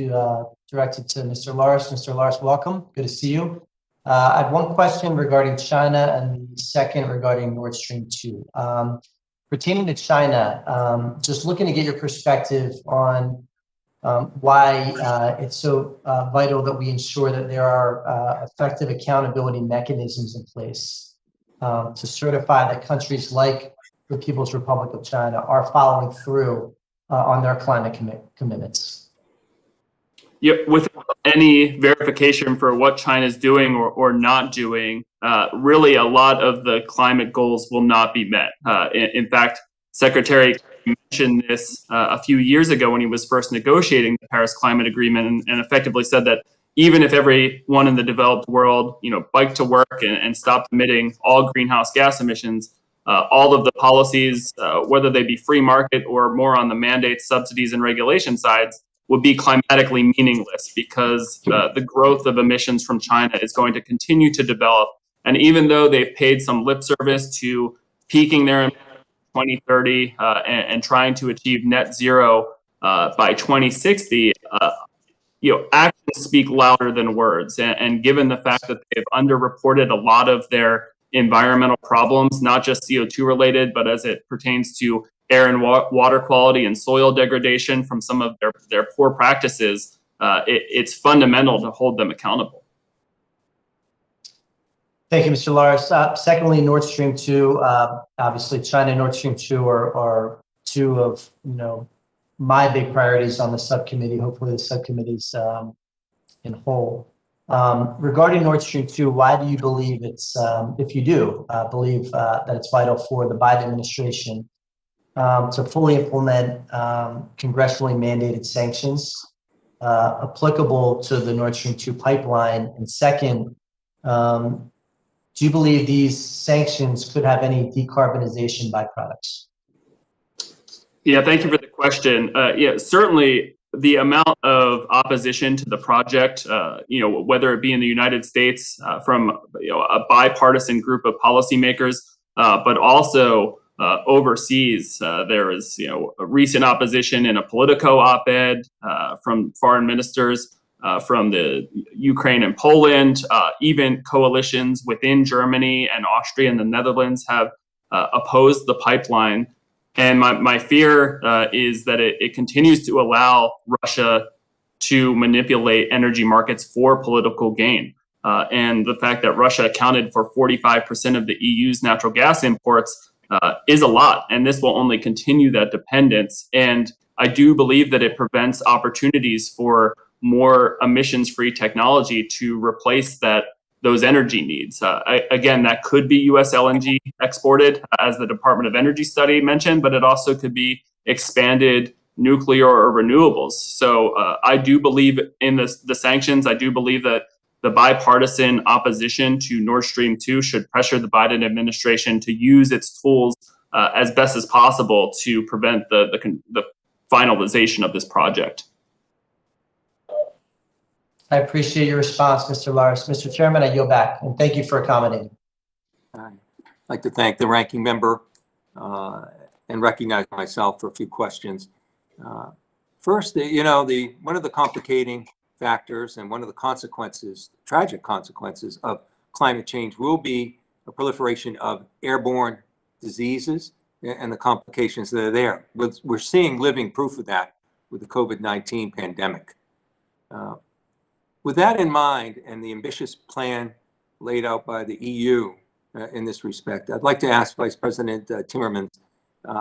directed to Mr. Loris. Mr. Loris, welcome. Good to see you. I have 1 question regarding China and the second regarding Nord Stream 2. Pertaining to China, just looking to get your perspective on why it's so vital that we ensure that there are effective accountability mechanisms in place to certify that countries like the People's Republic of China are following through on their climate commitments. Yeah, without any verification for what China's doing or not doing, really a lot of the climate goals will not be met. In fact, Secretary mentioned this a few years ago when he was first negotiating the Paris Climate Agreement, and effectively said that even if everyone in the developed world, biked to work and stopped emitting all greenhouse gas emissions, all of the policies, whether they be free market or more on the mandates, subsidies, and regulation sides, would be climatically meaningless because the growth of emissions from China is going to continue to develop. And even though they've paid some lip service to peaking their 2030 and trying to achieve net zero by 2060, actions speak louder than words. And given the fact that they've underreported a lot of their environmental problems, not just CO2 related, but as it pertains to air and water quality and soil degradation from some of their poor practices, it's fundamental to hold them accountable. Thank you, Mr. Loris. Secondly, Nord Stream 2, obviously China and Nord Stream 2 are 2 of my big priorities on the subcommittee, hopefully the subcommittee's in whole. Regarding Nord Stream 2, why do you believe it's, if you do believe that it's vital for the Biden administration to fully implement congressionally mandated sanctions applicable to the Nord Stream 2 pipeline? And second, do you believe these sanctions could have any decarbonization byproducts? Yeah, thank you for the question. Yeah, certainly the amount of opposition to the project, whether it be in the United States from a bipartisan group of policymakers, but also overseas, there is a recent opposition in a Politico op-ed from foreign ministers from the Ukraine and Poland. Even coalitions within Germany and Austria and the Netherlands have opposed the pipeline. And my fear is that it continues to allow Russia to manipulate energy markets for political gain. And the fact that Russia accounted for 45% of the EU's natural gas imports is a lot, and this will only continue that dependence. And I do believe that it prevents opportunities for more emissions-free technology to replace those energy needs. Again, that could be U.S. LNG exported, as the Department of Energy study mentioned, but it also could be expanded nuclear or renewables. So I do believe in the sanctions. I do believe that the bipartisan opposition to Nord Stream 2 should pressure the Biden administration to use its tools as best as possible to prevent the finalization of this project. I appreciate your response, Mr. Loris. Mr. Chairman, I yield back, and thank you for accommodating. I'd like to thank the ranking member and recognize myself for a few questions. First, one of the complicating factors and one of the consequences, tragic consequences of climate change will be a proliferation of airborne diseases and the complications that are there. We're seeing living proof of that with the COVID-19 pandemic. With that in mind and the ambitious plan laid out by the EU in this respect. I'd like to ask Vice President Timmermans,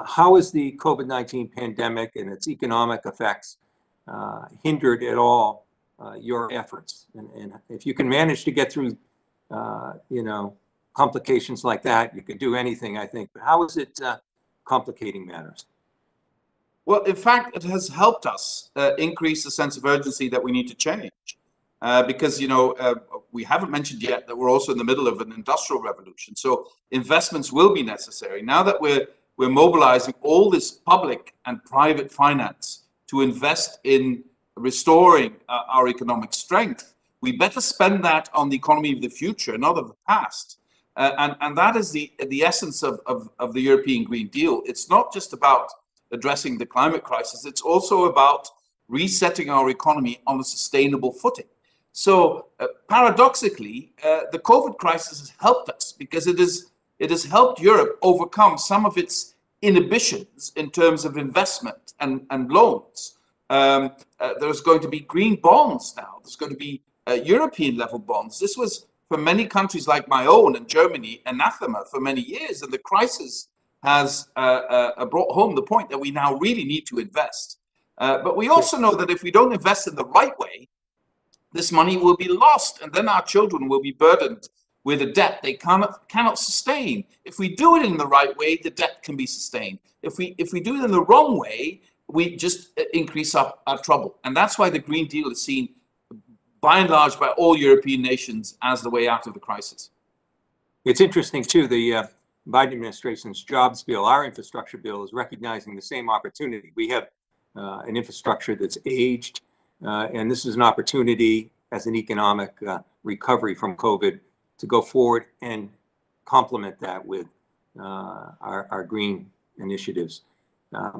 how is the COVID-19 pandemic and its economic effects hindered at all your efforts? And if you can manage to get through, complications like that, you could do anything, I think. But how is it complicating matters? Well, in fact, it has helped us increase the sense of urgency that we need to change. Because, we haven't mentioned yet that we're also in the middle of an industrial revolution. So investments will be necessary. Now that we're mobilizing all this public and private finance to invest in restoring our economic strength, we better spend that on the economy of the future, not of the past. And that is the essence of the European Green Deal. It's not just about addressing the climate crisis. It's also about resetting our economy on a sustainable footing. So paradoxically, the COVID crisis has helped us because it has helped Europe overcome some of its inhibitions in terms of investment and loans. There's going to be green bonds now. There's going to be European level bonds. This was, for many countries like my own and Germany, anathema for many years. And the crisis has brought home the point that we now really need to invest. But we also know that if we don't invest in the right way, this money will be lost, and then our children will be burdened with a debt they cannot sustain. If we do it in the right way, the debt can be sustained. If we do it in the wrong way, we just increase our trouble. And that's why the Green Deal is seen, by and large, by all European nations as the way out of the crisis. It's interesting, too, the Biden administration's jobs bill, our infrastructure bill, is recognizing the same opportunity. We have an infrastructure that's aged, and this is an opportunity as an economic recovery from COVID to go forward and complement that with our green initiatives. There's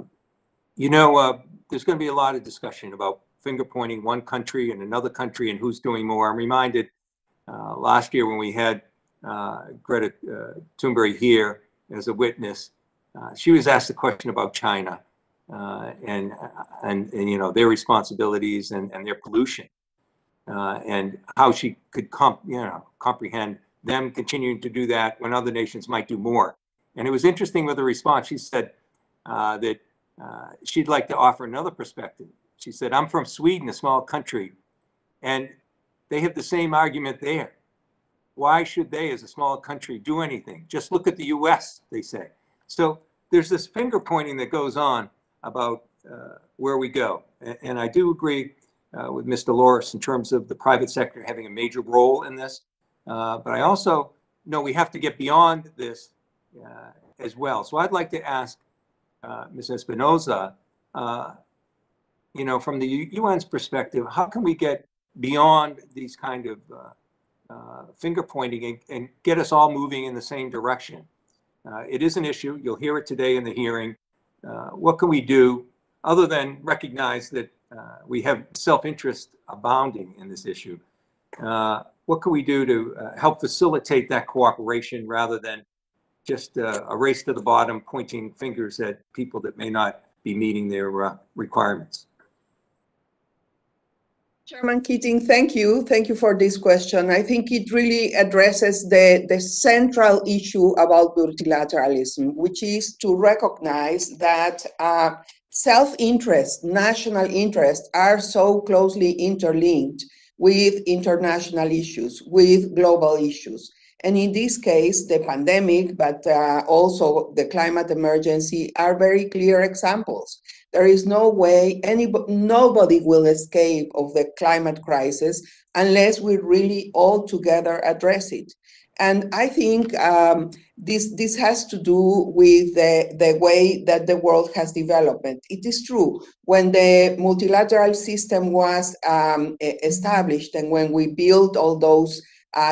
going to be a lot of discussion about finger pointing one country and another country and who's doing more. I'm reminded last year when we had Greta Thunberg here as a witness, she was asked a question about China and their responsibilities and their pollution and how she could comprehend them continuing to do that when other nations might do more. And it was interesting with the response. She said that she'd like to offer another perspective. She said, I'm from Sweden, a small country, and they have the same argument there. Why should they, as a small country, do anything? Just look at the US, they say. So there's this finger pointing that goes on about where we go. And I do agree with Mr. Loris in terms of the private sector having a major role in this. But I also know we have to get beyond this as well. So I'd like to ask Ms. Espinosa, from the UN's perspective, how can we get beyond these kind of finger pointing and get us all moving in the same direction? It is an issue. You'll hear it today in the hearing. What can we do other than recognize that we have self-interest abounding in this issue? What can we do to help facilitate that cooperation rather than just a race to the bottom, pointing fingers at people that may not be meeting their requirements? Chairman Keating, thank you. Thank you for this question. I think it really addresses the central issue about multilateralism, which is to recognize that self-interest, national interests are so closely interlinked with international issues, with global issues. And in this case, the pandemic, but also the climate emergency are very clear examples. There is no way nobody will escape of the climate crisis unless we really all together address it. And I think this has to do with the way that the world has developed. It is true, when the multilateral system was established and when we built all those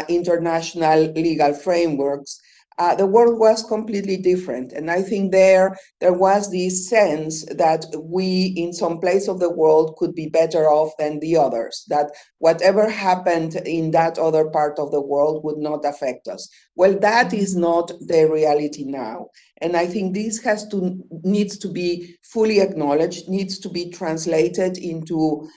international legal frameworks, the world was completely different. And I think there was this sense that we, in some place of the world, could be better off than the others, that whatever happened in that other part of the world would not affect us. Well, that is not the reality now. And I think this needs to be fully acknowledged, needs to be translated into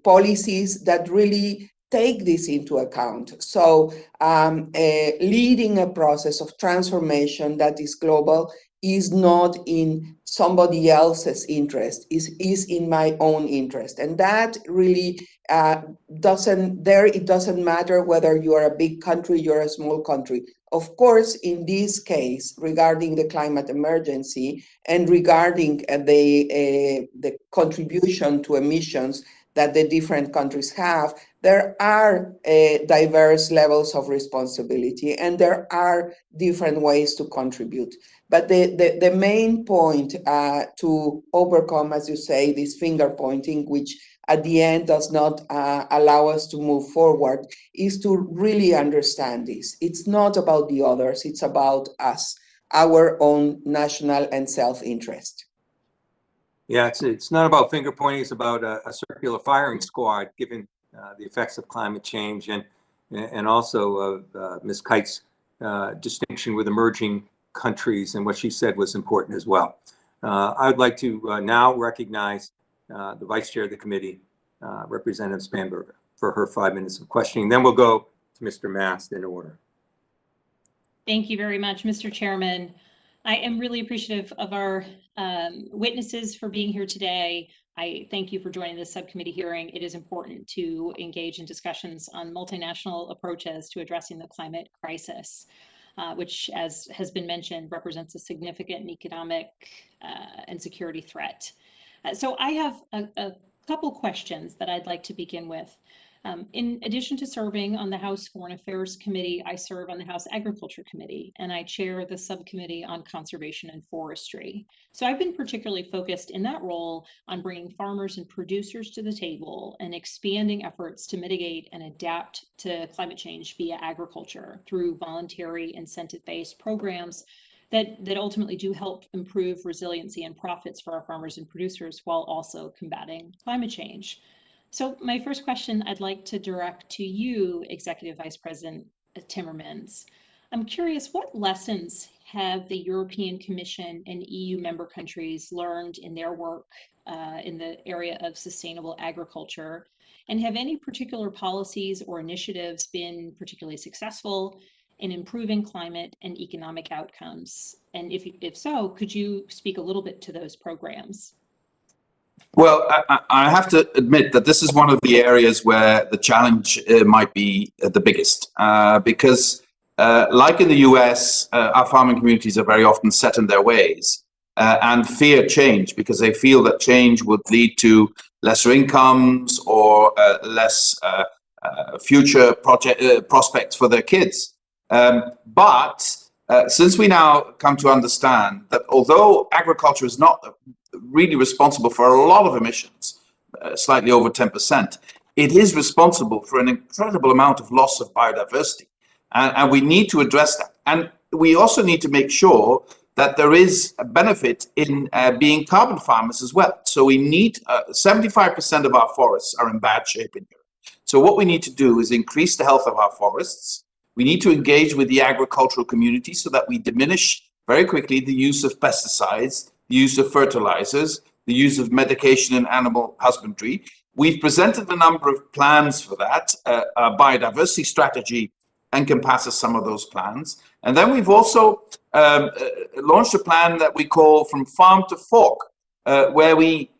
policies that really take this into account. So leading a process of transformation that is global is not in somebody else's interest, is in my own interest. And that really it doesn't matter whether you are a big country, you're a small country. Of course, in this case, regarding the climate emergency and regarding the contribution to emissions that the different countries have, there are diverse levels of responsibility and there are different ways to contribute. But the main point to overcome, as you say, this finger pointing, which at the end does not allow us to move forward, is to really understand this. It's not about the others, it's about us, our own national and self-interest. Yeah, it's not about finger pointing, it's about a circular firing squad, given the effects of climate change and also Ms. Kyte's distinction with emerging countries, and what she said was important as well. I would like to now recognize the Vice Chair of the Committee, Representative Spanberger, for her 5 minutes of questioning. Then we'll go to Mr. Mast in order. Thank you very much, Mr. Chairman. I am really appreciative of our witnesses for being here today. I thank you for joining this subcommittee hearing. It is important to engage in discussions on multinational approaches to addressing the climate crisis, which, as has been mentioned, represents a significant economic and security threat. So I have a couple questions that I'd like to begin with. In addition to serving on the House Foreign Affairs Committee, I serve on the House Agriculture Committee, and I chair the Subcommittee on Conservation and Forestry. So I've been particularly focused in that role on bringing farmers and producers to the table and expanding efforts to mitigate and adapt to climate change via agriculture through voluntary incentive-based programs that ultimately do help improve resiliency and profits for our farmers and producers while also combating climate change. So my first question I'd like to direct to you, Executive Vice President Timmermans. I'm curious, what lessons have the European Commission and EU member countries learned in their work in the area of sustainable agriculture? And have any particular policies or initiatives been particularly successful in improving climate and economic outcomes? And if so, could you speak a little bit to those programs? Well, I have to admit that this is one of the areas where the challenge might be the biggest, because like in the US, our farming communities are very often set in their ways and fear change because they feel that change would lead to lesser incomes or less future prospects for their kids. But since we now come to understand that although agriculture is not really responsible for a lot of emissions, slightly over 10%, it is responsible for an incredible amount of loss of biodiversity. And we need to address that. And we also need to make sure that there is a benefit in being carbon farmers as well. So we need 75% of our forests are in bad shape in Europe. So what we need to do is increase the health of our forests. We need to engage with the agricultural community so that we diminish very quickly the use of pesticides, the use of fertilizers, the use of medication in animal husbandry. We've presented a number of plans for that. Our biodiversity strategy encompasses some of those plans. And then we've also launched a plan that we call From Farm to Fork, where we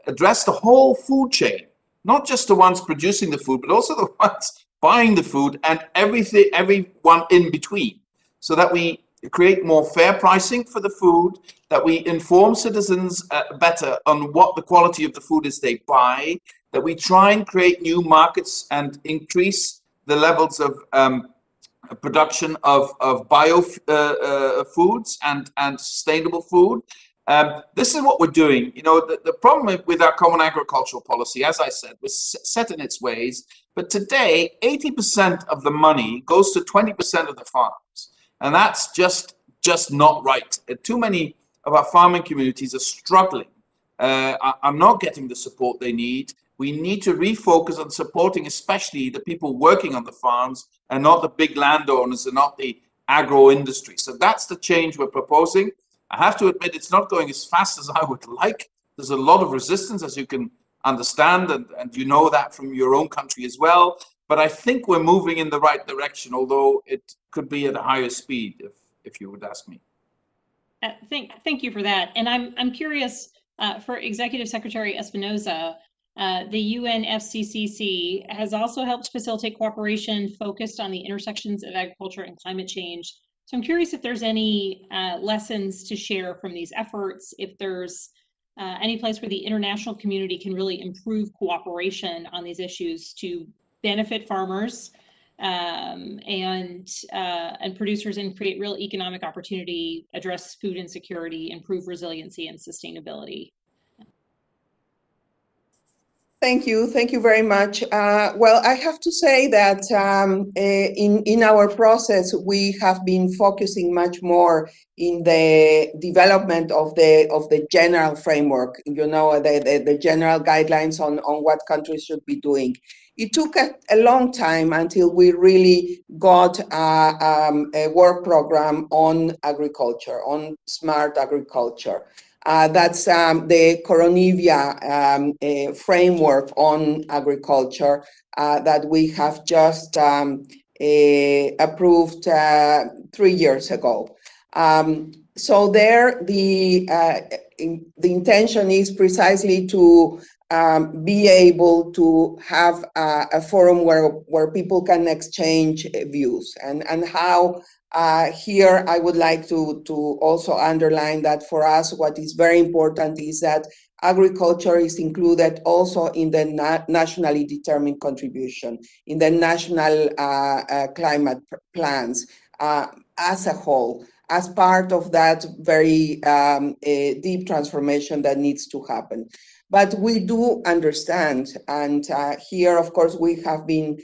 address the whole food chain, not just the ones producing the food, but also the ones buying the food and everyone in between, so that we create more fair pricing for the food, that we inform citizens better on what the quality of the food is they buy, that we try and create new markets and increase the levels of production of bio foods and sustainable food. This is what we're doing. You know, the problem with our common agricultural policy, as I said, was set in its ways. But today, 80% of the money goes to 20% of the farms. And that's just not right. Too many of our farming communities are struggling, are not getting the support they need. We need to refocus on supporting especially the people working on the farms and not the big landowners and not the agro industry. So that's the change we're proposing. I have to admit it's not going as fast as I would like. There's a lot of resistance, as you can understand, and you know that from your own country as well. But I think we're moving in the right direction, although it could be at a higher speed, if you would ask me. Thank you for that. And I'm curious, for Executive Secretary Espinosa, the UNFCCC has also helped facilitate cooperation focused on the intersections of agriculture and climate change. So I'm curious if there's any lessons to share from these efforts, if there's any place where the international community can really improve cooperation on these issues to benefit farmers and producers and create real economic opportunity, address food insecurity, improve resiliency and sustainability. Thank you very much. Well, I have to say that in our process, we have been focusing much more in the development of the general framework, you know, the general guidelines on what countries should be doing. It took a long time until we really got a work program on agriculture, on smart agriculture. That's the Coronivia framework on agriculture that we have just approved 3 years ago. So there, the intention is precisely to be able to have a forum where people can exchange views, and how here I would like to also underline that for us what is very important is that agriculture is included also in the nationally determined contribution, in the national climate plans as a whole, as part of that very deep transformation that needs to happen. But we do understand, and here, of course, we have been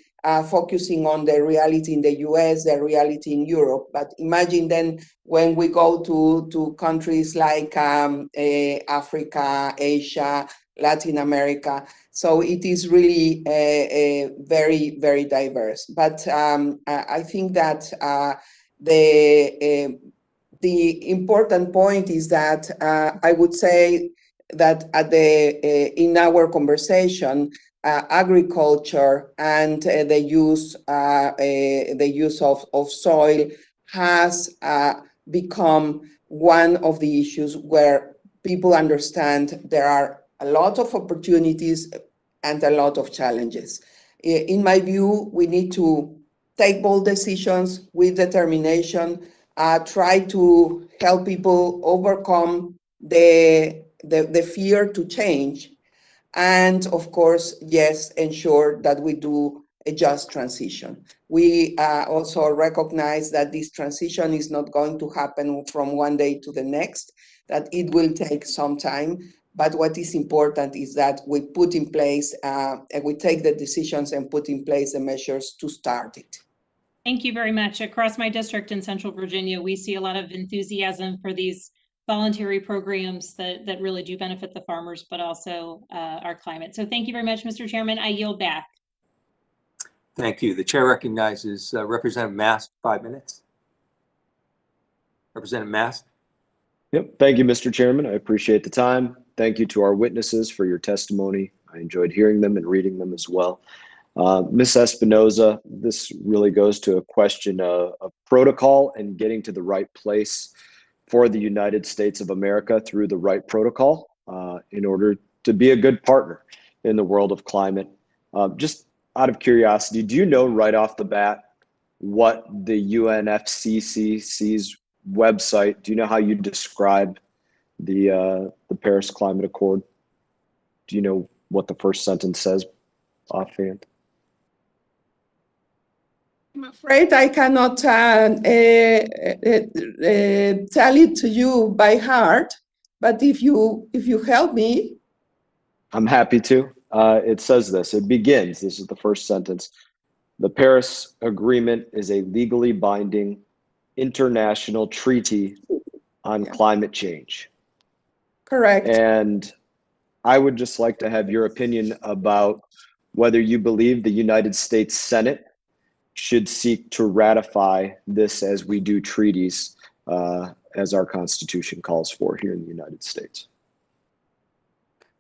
focusing on the reality in the US, the reality in Europe. But imagine then when we go to countries like Africa, Asia, Latin America. So it is really very, very diverse. But I think that the important point is that I would say that in our conversation, agriculture and the use of soil has become one of the issues where people understand there are a lot of opportunities and a lot of challenges. In my view, we need to take bold decisions with determination, try to help people overcome the fear to change, and of course, yes, ensure that we do a just transition. We also recognize that this transition is not going to happen from one day to the next, that it will take some time. But what is important is that we put in place, and we take the decisions and put in place the measures to start it. Thank you very much. Across my district in Central Virginia, we see a lot of enthusiasm for these voluntary programs that really do benefit the farmers, but also our climate. So thank you very much, Mr. Chairman. I yield back. Thank you. The chair recognizes Representative Mast, 5 minutes. Representative Mast. Yep. Thank you, Mr. Chairman. I appreciate the time. Thank you to our witnesses for your testimony. I enjoyed hearing them and reading them as well. Ms. Espinosa, this really goes to a question of protocol and getting to the right place for the United States of America through the right protocol in order to be a good partner in the world of climate. Just out of curiosity, do you know right off the bat what the UNFCCC's website, do you know how you describe the Paris Climate Accord? Do you know what the first sentence says offhand? I'm afraid I cannot tell it to you by heart, but if you help me. I'm happy to. It says this, it begins, this is the first sentence. The Paris Agreement is a legally binding international treaty on climate change. Correct. And I would just like to have your opinion about whether you believe the United States Senate should seek to ratify this as we do treaties, as our Constitution calls for here in the United States.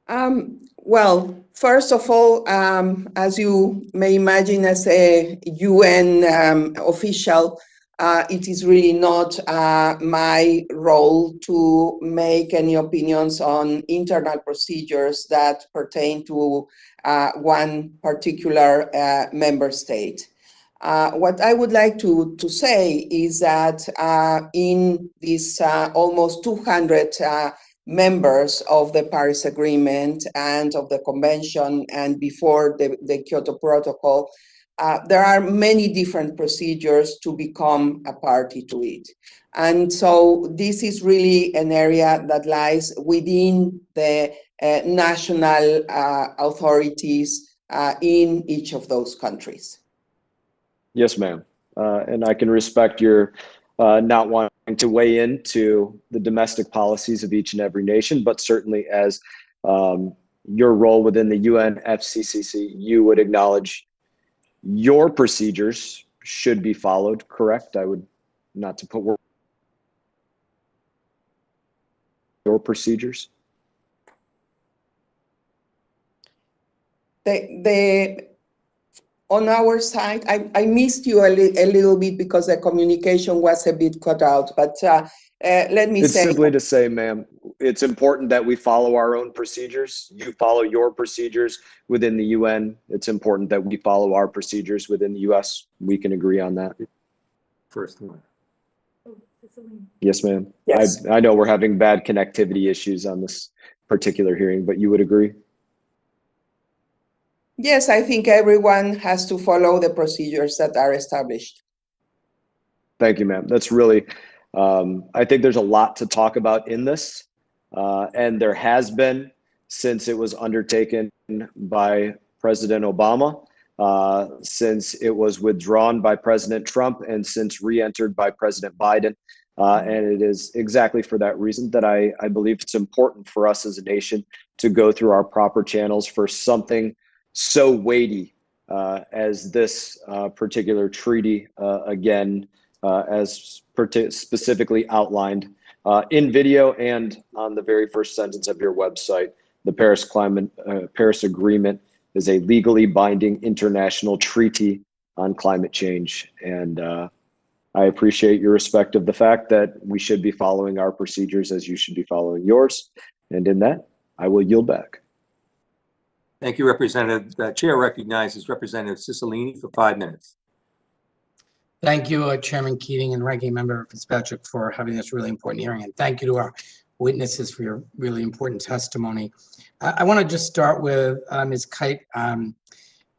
Well, first of all, as you may imagine, as a UN official, it is really not my role to make any opinions on internal procedures that pertain to one particular member state. What I would like to say is that in these almost 200 members of the Paris Agreement and of the Convention and before the Kyoto Protocol, there are many different procedures to become a party to it. And so this is really an area that lies within the national authorities in each of those countries. Yes, ma'am. And I can respect your not wanting to weigh into the domestic policies of each and every nation, but certainly as your role within the UNFCCC, you would acknowledge your procedures should be followed, correct? I would not to put your procedures. On our side, I missed you a little bit because the communication was a bit cut out, but let me say— It's simply to say, ma'am, it's important that we follow our own procedures. You follow your procedures within the UN. It's important that we follow our procedures within the US. We can agree on that. First one. Yes, ma'am. Yes. I know we're having bad connectivity issues on this particular hearing, but you would agree? Yes, I think everyone has to follow the procedures that are established. Thank you, ma'am. That's really, I think there's a lot to talk about in this, and there has been since it was undertaken by President Obama, since it was withdrawn by President Trump, and since re-entered by President Biden. And it is exactly for that reason that I believe it's important for us as a nation to go through our proper channels for something so weighty as this particular treaty, again, as specifically outlined in video and on the very first sentence of your website. The Paris Agreement is a legally binding international treaty on climate change. And I appreciate your respect of the fact that we should be following our procedures as you should be following yours. And in that, I will yield back. Thank you, Representative. The chair recognizes Representative Cicilline for 5 minutes. Thank you, Chairman Keating and Ranking Member Fitzpatrick, for having this really important hearing. And thank you to our witnesses for your really important testimony. I want to just start with Ms. Kyte.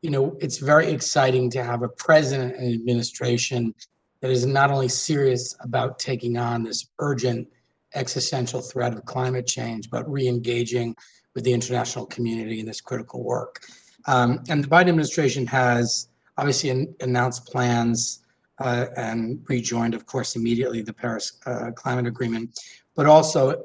You know, it's very exciting to have a president and administration that is not only serious about taking on this urgent existential threat of climate change, but re-engaging with the international community in this critical work. And the Biden administration has obviously announced plans and rejoined, of course, immediately the Paris Climate Agreement, but also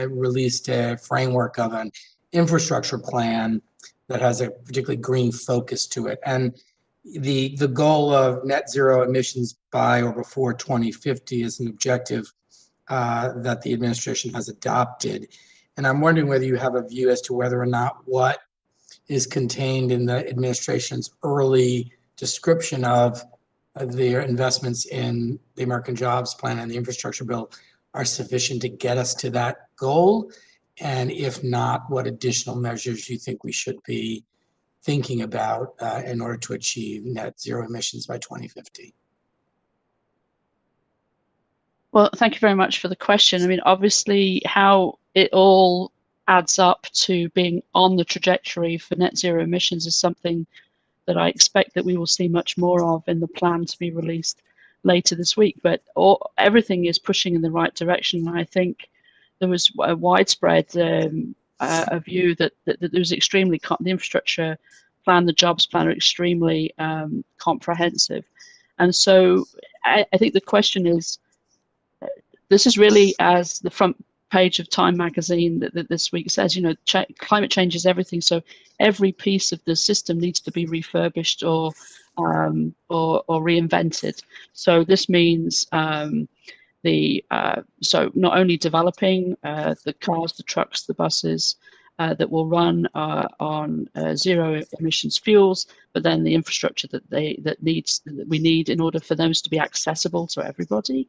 released a framework of an infrastructure plan that has a particularly green focus to it. And the goal of net zero emissions by or before 2050 is an objective that the administration has adopted. And I'm wondering whether you have a view as to whether or not what is contained in the administration's early description of their investments in the American Jobs Plan and the infrastructure bill are sufficient to get us to that goal. And if not, what additional measures you think we should be thinking about in order to achieve net zero emissions by 2050? Well, thank you very much for the question. I mean, obviously, how it all adds up to being on the trajectory for net zero emissions is something that I expect that we will see much more of in the plan to be released later this week. But everything is pushing in the right direction. And I think there was a widespread a view that there was extremely, the infrastructure plan, the jobs plan are extremely comprehensive. And so I think the question is, this is really, as the front page of Time magazine that this week says, you know, climate change is everything. So every piece of the system needs to be refurbished or reinvented. So this means so not only developing the cars, the trucks, the buses, that will run on zero emissions fuels, but then the infrastructure that we need in order for those to be accessible to everybody.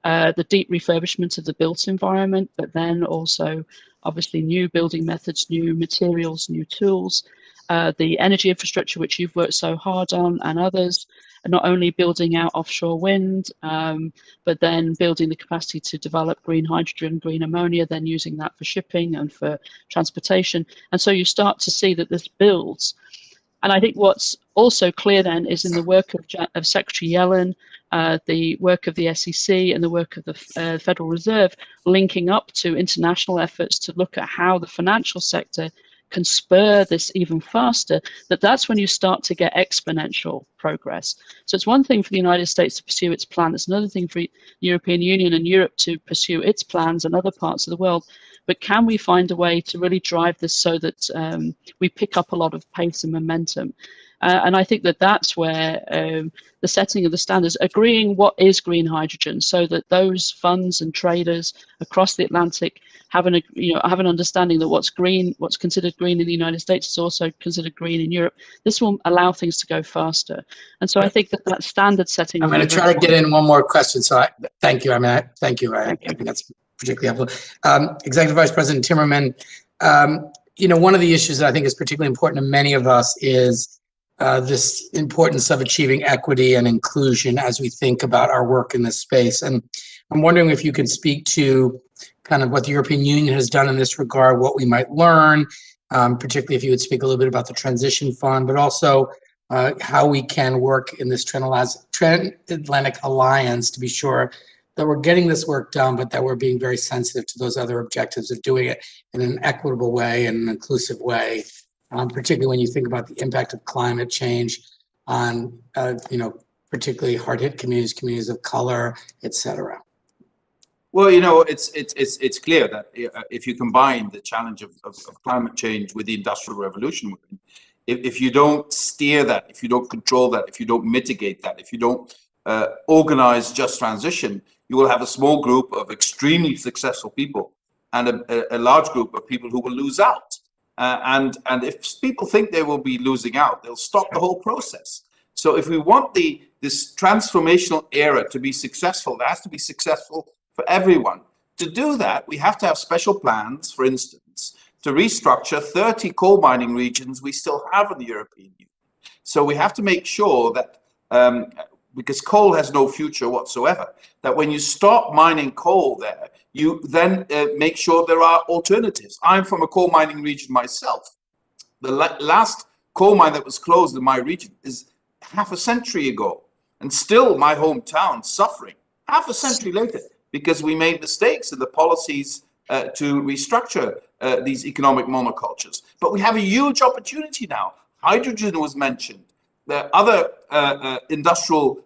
The deep refurbishment of the built environment, but then also obviously new building methods, new materials, new tools. The energy infrastructure, which you've worked so hard on, and others, and not only building out offshore wind, but then building the capacity to develop green hydrogen, green ammonia, then using that for shipping and for transportation. And so you start to see that this builds. And I think what's also clear then is in the work of Secretary Yellen, the work of the SEC and the work of the Federal Reserve, linking up to international efforts to look at how the financial sector can spur this even faster, that's when you start to get exponential progress. So it's one thing for the United States to pursue its plan. It's another thing for the European Union and Europe to pursue its plans and other parts of the world. But can we find a way to really drive this so that we pick up a lot of pace and momentum? And I think that's where the setting of the standards, agreeing what is green hydrogen, so that those funds and traders across the Atlantic have an understanding that what's considered green in the United States is also considered green in Europe. This will allow things to go faster. And so I think that standard setting. I'm going to try to get in one more question. So thank you. Thank you. I think that's particularly helpful. Executive Vice President Timmermans, one of the issues that I think is particularly important to many of us is this importance of achieving equity and inclusion as we think about our work in this space. And I'm wondering if you can speak to kind of what the European Union has done in this regard, what we might learn, particularly if you would speak a little bit about the transition fund, but also how we can work in this Transatlantic alliance to be sure that we're getting this work done, but that we're being very sensitive to those other objectives of doing it in an equitable way and an inclusive way, particularly when you think about the impact of climate change on, particularly hard-hit communities of color, et cetera. Well, it's clear that if you combine the challenge of climate change with the Industrial Revolution, if you don't steer that, if you don't control that, if you don't mitigate that, if you don't organize just transition, you will have a small group of extremely successful people and a large group of people who will lose out. And if people think they will be losing out, they'll stop the whole process. So if we want this transformational era to be successful, it has to be successful for everyone. To do that, we have to have special plans, for instance, to restructure 30 coal mining regions we still have in the European Union. So we have to make sure that, because coal has no future whatsoever, that when you stop mining coal there, you then make sure there are alternatives. I'm from a coal mining region myself. The last coal mine that was closed in my region is half a century ago, and still my hometown suffering half a century later because we made mistakes in the policies to restructure these economic monocultures. But we have a huge opportunity now. Hydrogen was mentioned. There are other industrial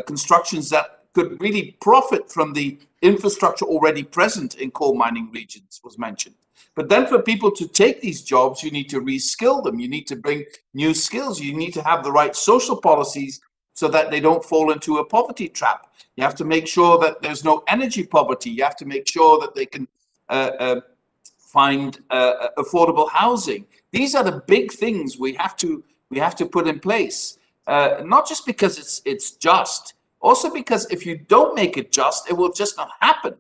constructions that could really profit from the infrastructure already present in coal mining regions was mentioned. But then for people to take these jobs, you need to reskill them. You need to bring new skills. You need to have the right social policies so that they don't fall into a poverty trap. You have to make sure that there's no energy poverty. You have to make sure that they can find affordable housing. These are the big things we have to put in place. Not just because it's just, also because if you don't make it just, it will just not happen.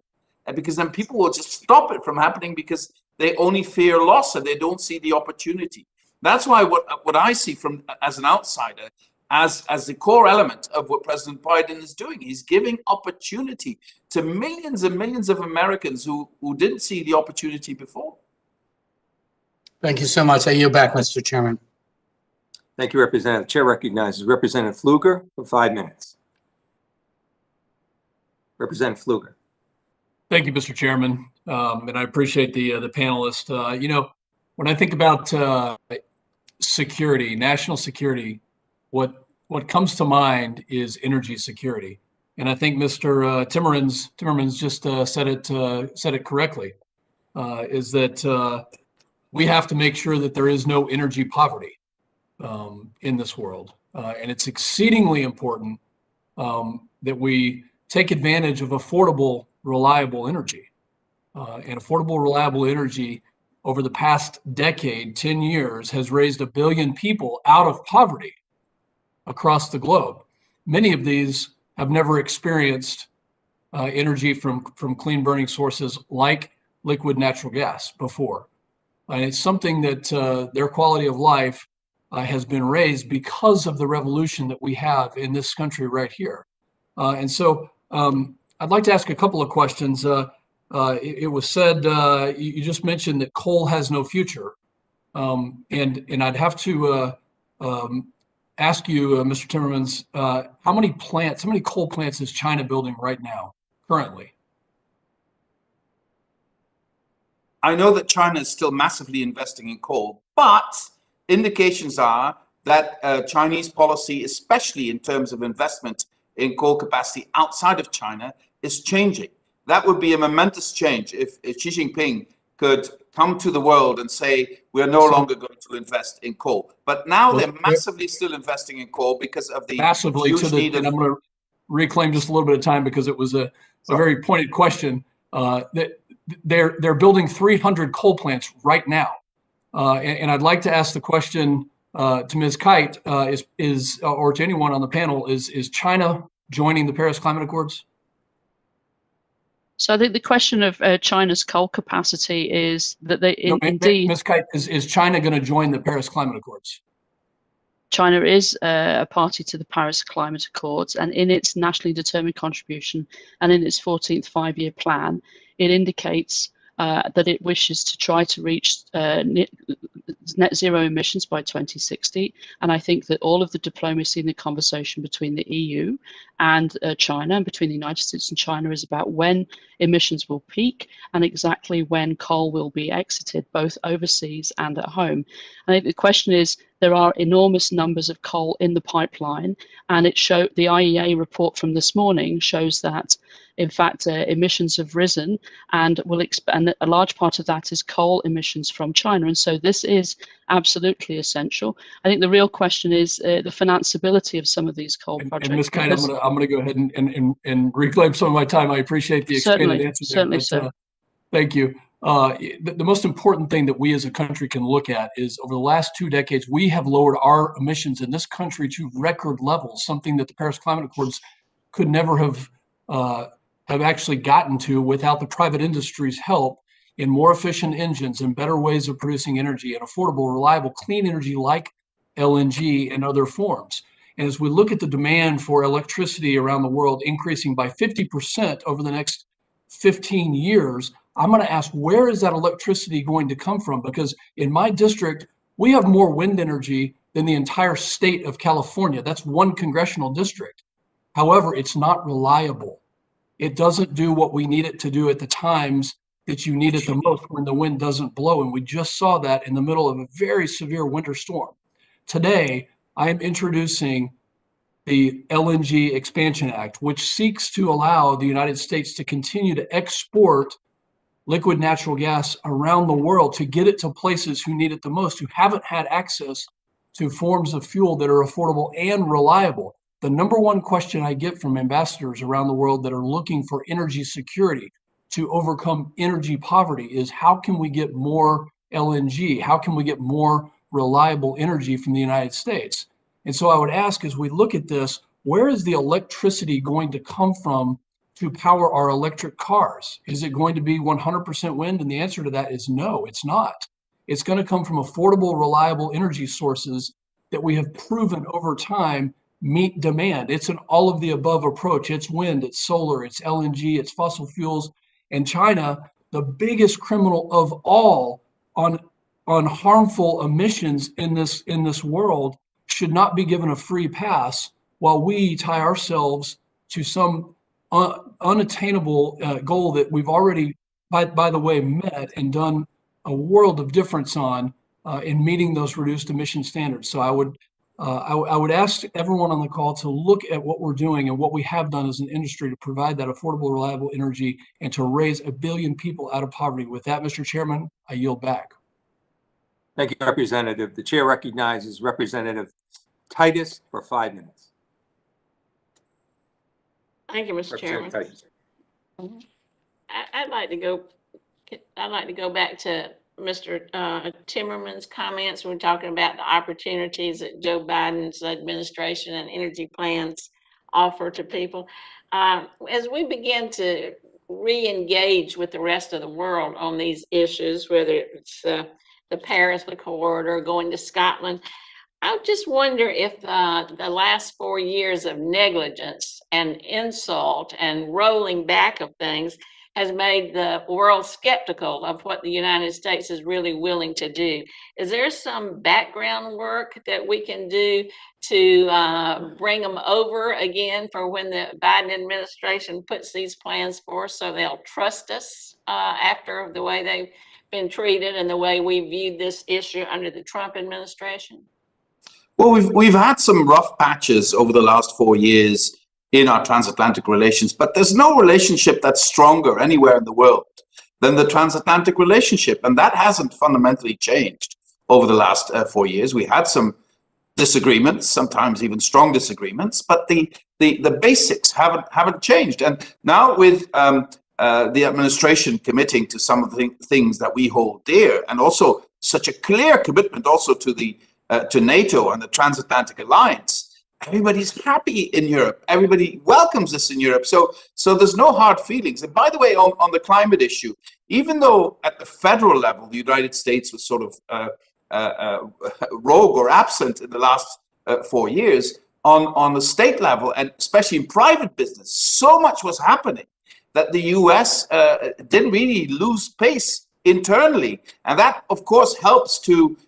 And because then people will just stop it from happening because they only fear loss and they don't see the opportunity. That's why what I see from as an outsider, as the core element of what President Biden is doing, he's giving opportunity to millions and millions of Americans who didn't see the opportunity before. Thank you so much. I yield back, Mr. Chairman. Thank you, Representative. Chair recognizes Representative Pfluger for 5 minutes. Representative Pfluger. Thank you, Mr. Chairman, and I appreciate the panelists. When I think about security, national security, what comes to mind is energy security, and I think Mr. Timmermans just said it correctly. Is that we have to make sure that there is no energy poverty in this world, and it's exceedingly important that we take advantage of affordable, reliable energy. And affordable, reliable energy over the past decade, 10 years, has raised 1 billion people out of poverty across the globe. Many of these have never experienced energy from clean burning sources like liquid natural gas before. And it's something that their quality of life has been raised because of the revolution that we have in this country right here. And so I'd like to ask a couple of questions. It was said, you just mentioned that coal has no future. And I'd have to ask you, Mr. Timmermans, how many coal plants is China building right now, currently? I know that China is still massively investing in coal, but indications are that Chinese policy, especially in terms of investment in coal capacity outside of China, is changing. That would be a momentous change if Xi Jinping could come to the world and say, we're no longer going to invest in coal. But now they're massively still investing in coal because of the huge need of... And I'm going to reclaim just a little bit of time because it was a very pointed question. That they're building 300 coal plants right now. And I'd like to ask the question to Ms. Kyte, or to anyone on the panel, is China joining the Paris Climate Accords? So I think the question of China's coal capacity is that they indeed... Ms. Kyte, is China going to join the Paris Climate Accords? China is a party to the Paris Climate Accords, and in its nationally determined contribution and in its 14th five-year plan, it indicates that it wishes to try to reach net zero emissions by 2060. And I think that all of the diplomacy and the conversation between the EU and China, and between the United States and China, is about when emissions will peak and exactly when coal will be exited, both overseas and at home. I think the question is, there are enormous numbers of coal in the pipeline, and the IEA report from this morning shows that, in fact, emissions have risen, and a large part of that is coal emissions from China. And so this is absolutely essential. I think the real question is the financeability of some of these coal projects. And Ms. Kyte, I'm going to go ahead and reclaim some of my time. I appreciate the expanded answer there. Certainly, sir. Thank you. The most important thing that we as a country can look at is over the last 2 decades, we have lowered our emissions in this country to record levels, something that the Paris Climate Accords could never have actually gotten to without the private industry's help in more efficient engines and better ways of producing energy and affordable, reliable, clean energy like LNG and other forms. And as we look at the demand for electricity around the world increasing by 50% over the next 15 years, I'm going to ask, where is that electricity going to come from? Because in my district, we have more wind energy than the entire state of California. That's one congressional district. However, it's not reliable. It doesn't do what we need it to do at the times that you need it the most, when the wind doesn't blow. And we just saw that in the middle of a very severe winter storm. Today, I am introducing the LNG Expansion Act, which seeks to allow the United States to continue to export liquid natural gas around the world, to get it to places who need it the most, who haven't had access to forms of fuel that are affordable and reliable. The number one question I get from ambassadors around the world that are looking for energy security to overcome energy poverty is, how can we get more LNG? How can we get more reliable energy from the United States? And so I would ask, as we look at this, where is the electricity going to come from to power our electric cars? Is it going to be 100% wind? And the answer to that is no, it's not. It's going to come from affordable, reliable energy sources that we have proven over time meet demand. It's an all of the above approach. It's wind, it's solar, it's LNG, it's fossil fuels. And China, the biggest criminal of all on harmful emissions in this world, should not be given a free pass while we tie ourselves to some unattainable goal that we've already, by the way, met and done a world of difference on in meeting those reduced emission standards. So I would ask everyone on the call to look at what we're doing and what we have done as an industry to provide that affordable, reliable energy and to raise 1 billion people out of poverty. With that, Mr. Chairman, I yield back. Thank you, Representative. The chair recognizes Representative Titus for 5 minutes. Thank you, Mr. Chairman. I'd like to go back to Mr. Timmermans' comments. We're talking about the opportunities that Joe Biden's administration and energy plans offer to people. As we begin to re-engage with the rest of the world on these issues, whether it's the Paris Accord or going to Scotland, I just wonder if the last 4 years of negligence and insult and rolling back of things has made the world skeptical of what the United States is really willing to do. Is there some background work that we can do to bring them over again for when the Biden administration puts these plans forth so they'll trust us after the way they've been treated and the way we viewed this issue under the Trump administration? Well, we've had some rough patches over the last 4 years in our transatlantic relations, but there's no relationship that's stronger anywhere in the world than the transatlantic relationship, and that hasn't fundamentally changed over the last 4 years. We had some disagreements, sometimes even strong disagreements, but the basics haven't changed. And now with the administration committing to some of the things that we hold dear, and also such a clear commitment also to the to NATO and the Transatlantic Alliance, everybody's happy in Europe. Everybody welcomes us in Europe. So there's no hard feelings. And by the way, on the climate issue, even though at the federal level, the United States was sort of rogue or absent in the last 4 years, on the state level, and especially in private business, so much was happening that the US didn't really lose pace internally. And that, of course, helps to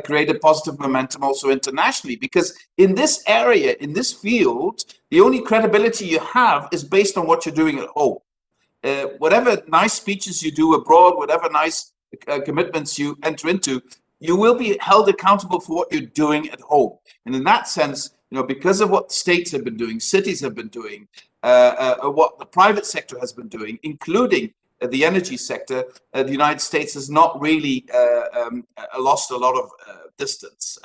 create a positive momentum also internationally, because in this area, in this field, the only credibility you have is based on what you're doing at home. Whatever nice speeches you do abroad, whatever nice commitments you enter into, you will be held accountable for what you're doing at home. And in that sense, because of what states have been doing, cities have been doing, what the private sector has been doing, including the energy sector, the United States has not really lost a lot of distance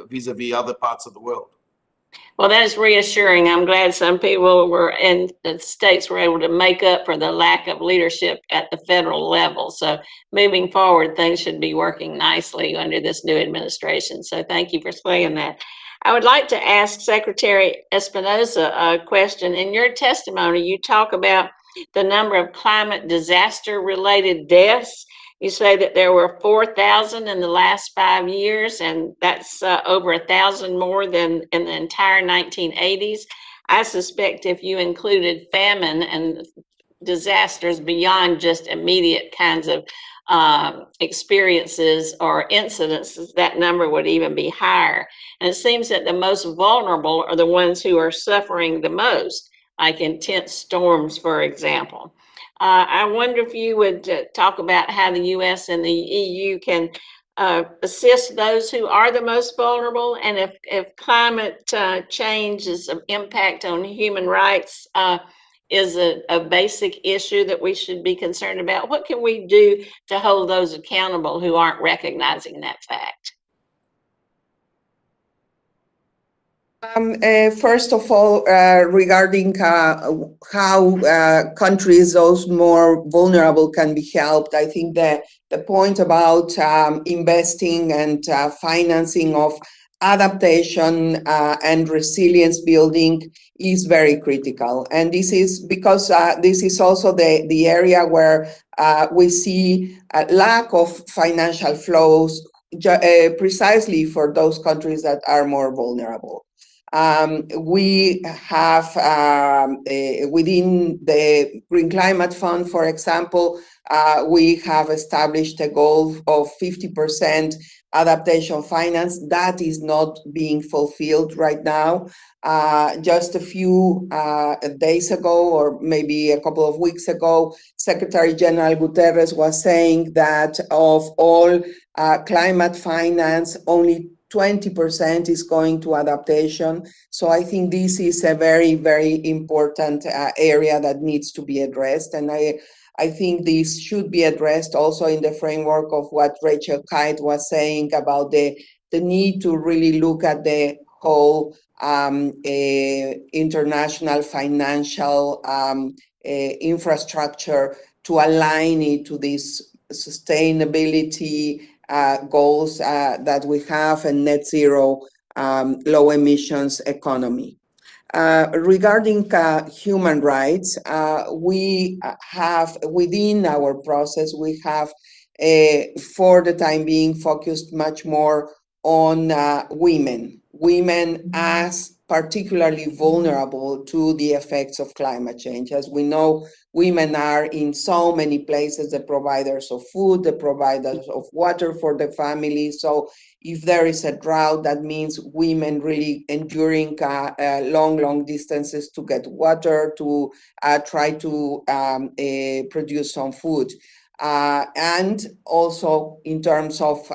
vis-a-vis other parts of the world. Well, that is reassuring. I'm glad some people in the states were able to make up for the lack of leadership at the federal level. So moving forward, things should be working nicely under this new administration. So thank you for saying that. I would like to ask Secretary Espinosa a question. In your testimony, you talk about the number of climate disaster related deaths. You say that there were 4,000 in the last 5 years, and that's over 1,000 more than in the entire 1980s. I suspect if you included famine and disasters beyond just immediate kinds of experiences or incidences, that number would even be higher. And it seems that the most vulnerable are the ones who are suffering the most, like intense storms, for example. I wonder if you would talk about how the U.S. and the EU can assist those who are the most vulnerable, and if climate change's impact on human rights is a basic issue that we should be concerned about. What can we do to hold those accountable who aren't recognizing that fact? First of all, regarding how countries, those more vulnerable, can be helped, I think that the point about investing and financing of adaptation and resilience building is very critical. And this is because this is also the area where we see a lack of financial flows precisely for those countries that are more vulnerable. We have within the Green Climate Fund, for example, we have established a goal of 50% adaptation finance. That is not being fulfilled right now. Just a few days ago, or maybe a couple of weeks ago, Secretary General Guterres was saying that of all climate finance, only 20% is going to adaptation. So I think this is a very, very important area that needs to be addressed. And I think this should be addressed also in the framework of what Rachel Kyte was saying about the need to really look at the whole international financial infrastructure to align it to these sustainability goals that we have and net zero low emissions economy. Regarding human rights, we have within our process, we have for the time being focused much more on women as particularly vulnerable to the effects of climate change. As we know, women are in so many places the providers of food, the providers of water for the family. So if there is a drought, that means women really enduring long distances to get water, to try to produce some food. And also in terms of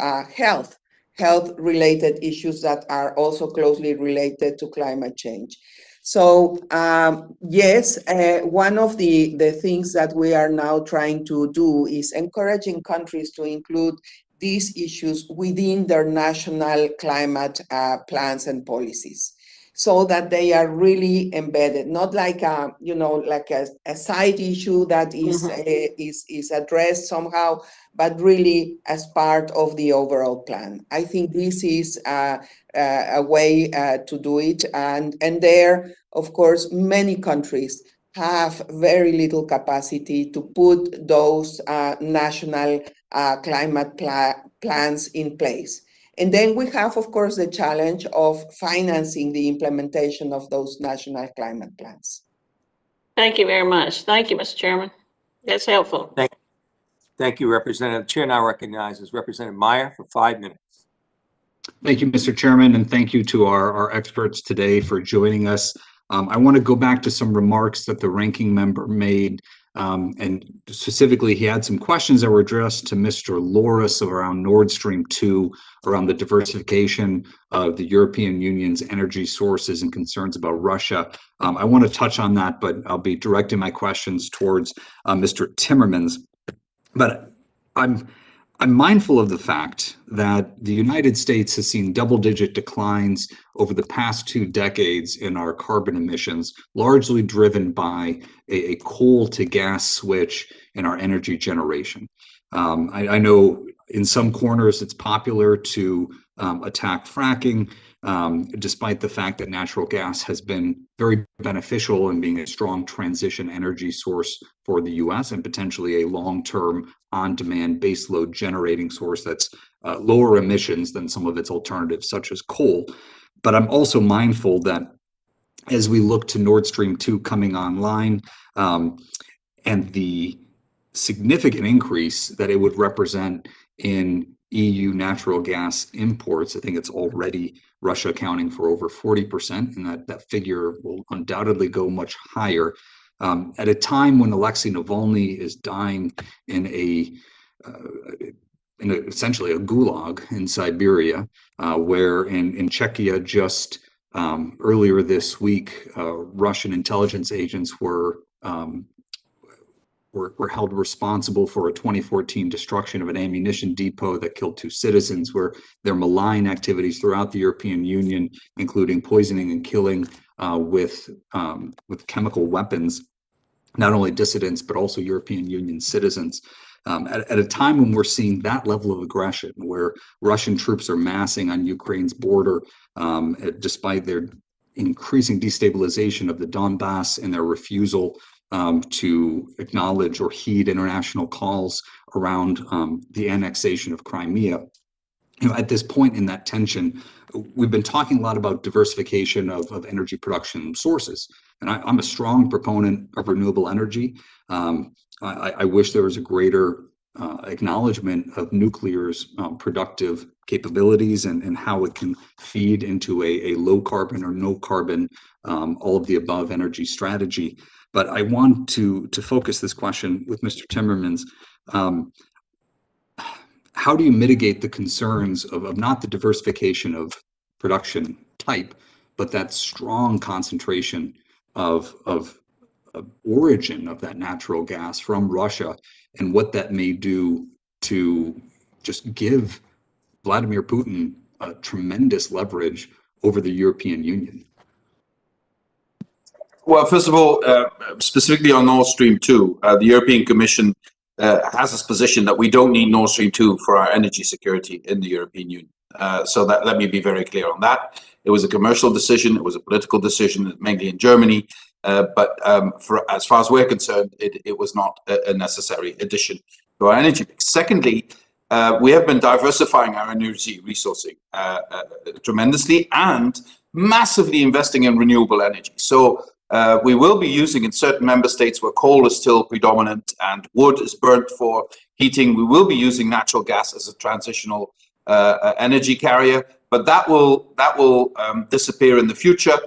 health-related issues that are also closely related to climate change. So yes, one of the things that we are now trying to do is encouraging countries to include these issues within their national climate plans and policies, so that they are really embedded, not like like a side issue that is addressed somehow, but really as part of the overall plan. I think this is a way to do it, and there, of course, many countries have very little capacity to put those national climate plans in place. And then we have, of course, the challenge of financing the implementation of those national climate plans. Thank you very much. Thank you, Mr. Chairman. That's helpful. Thank you, Representative. Chair now recognizes Representative Meyer for 5 minutes. Thank you, Mr. Chairman, and thank you to our experts today for joining us. I want to go back to some remarks that the ranking member made, and specifically he had some questions that were addressed to Mr. Loris around Nord Stream 2, around the diversification of the European Union's energy sources and concerns about Russia. I want to touch on that, but I'll be directing my questions towards Mr. Timmermans. But I'm mindful of the fact that the United States has seen double-digit declines over the past 2 decades in our carbon emissions, largely driven by a coal to gas switch in our energy generation. I know in some corners it's popular to attack fracking, despite the fact that natural gas has been very beneficial in being a strong transition energy source for the U.S. and potentially a long-term on-demand baseload generating source that's lower emissions than some of its alternatives, such as coal. But I'm also mindful that as we look to Nord Stream 2 coming online, and the significant increase that it would represent in EU natural gas imports, I think it's already Russia accounting for over 40%, and that figure will undoubtedly go much higher. At a time when Alexei Navalny is dying in essentially a gulag in Siberia, where in Czechia just earlier this week, Russian intelligence agents were held responsible for a 2014 destruction of an ammunition depot that killed 2 citizens, where their malign activities throughout the European Union, including poisoning and killing with chemical weapons, not only dissidents, but also European Union citizens. At a time when we're seeing that level of aggression, where Russian troops are massing on Ukraine's border, despite their increasing destabilization of the Donbass and their refusal to acknowledge or heed international calls around the annexation of Crimea. At this point in that tension, we've been talking a lot about diversification of energy production sources. And I'm a strong proponent of renewable energy. I wish there was a greater acknowledgement of nuclear's productive capabilities and how it can feed into a low carbon or no carbon, all of the above energy strategy. But I want to focus this question with Mr. Timmermans. How do you mitigate the concerns of not the diversification of production type, but that strong concentration of origin of that natural gas from Russia, and what that may do to just give Vladimir Putin a tremendous leverage over the European Union? Well, first of all, specifically on Nord Stream 2, the European Commission has this position that we don't need Nord Stream 2 for our energy security in the European Union. So that, let me be very clear on that. It was a commercial decision. It was a political decision, mainly in Germany. But as far as we're concerned, it was not a necessary addition to our energy mix. Secondly, we have been diversifying our energy resourcing tremendously and massively investing in renewable energy. So we will be using in certain member states where coal is still predominant and wood is burnt for heating, we will be using natural gas as a transitional energy carrier, but that will disappear in the future.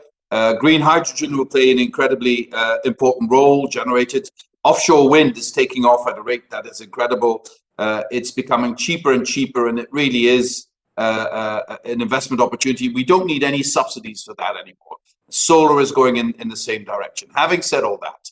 Green hydrogen will play an incredibly important role generated. Offshore wind is taking off at a rate that is incredible. It's becoming cheaper and cheaper, and it really is an investment opportunity. We don't need any subsidies for that anymore. Solar is going in the same direction. Having said all that,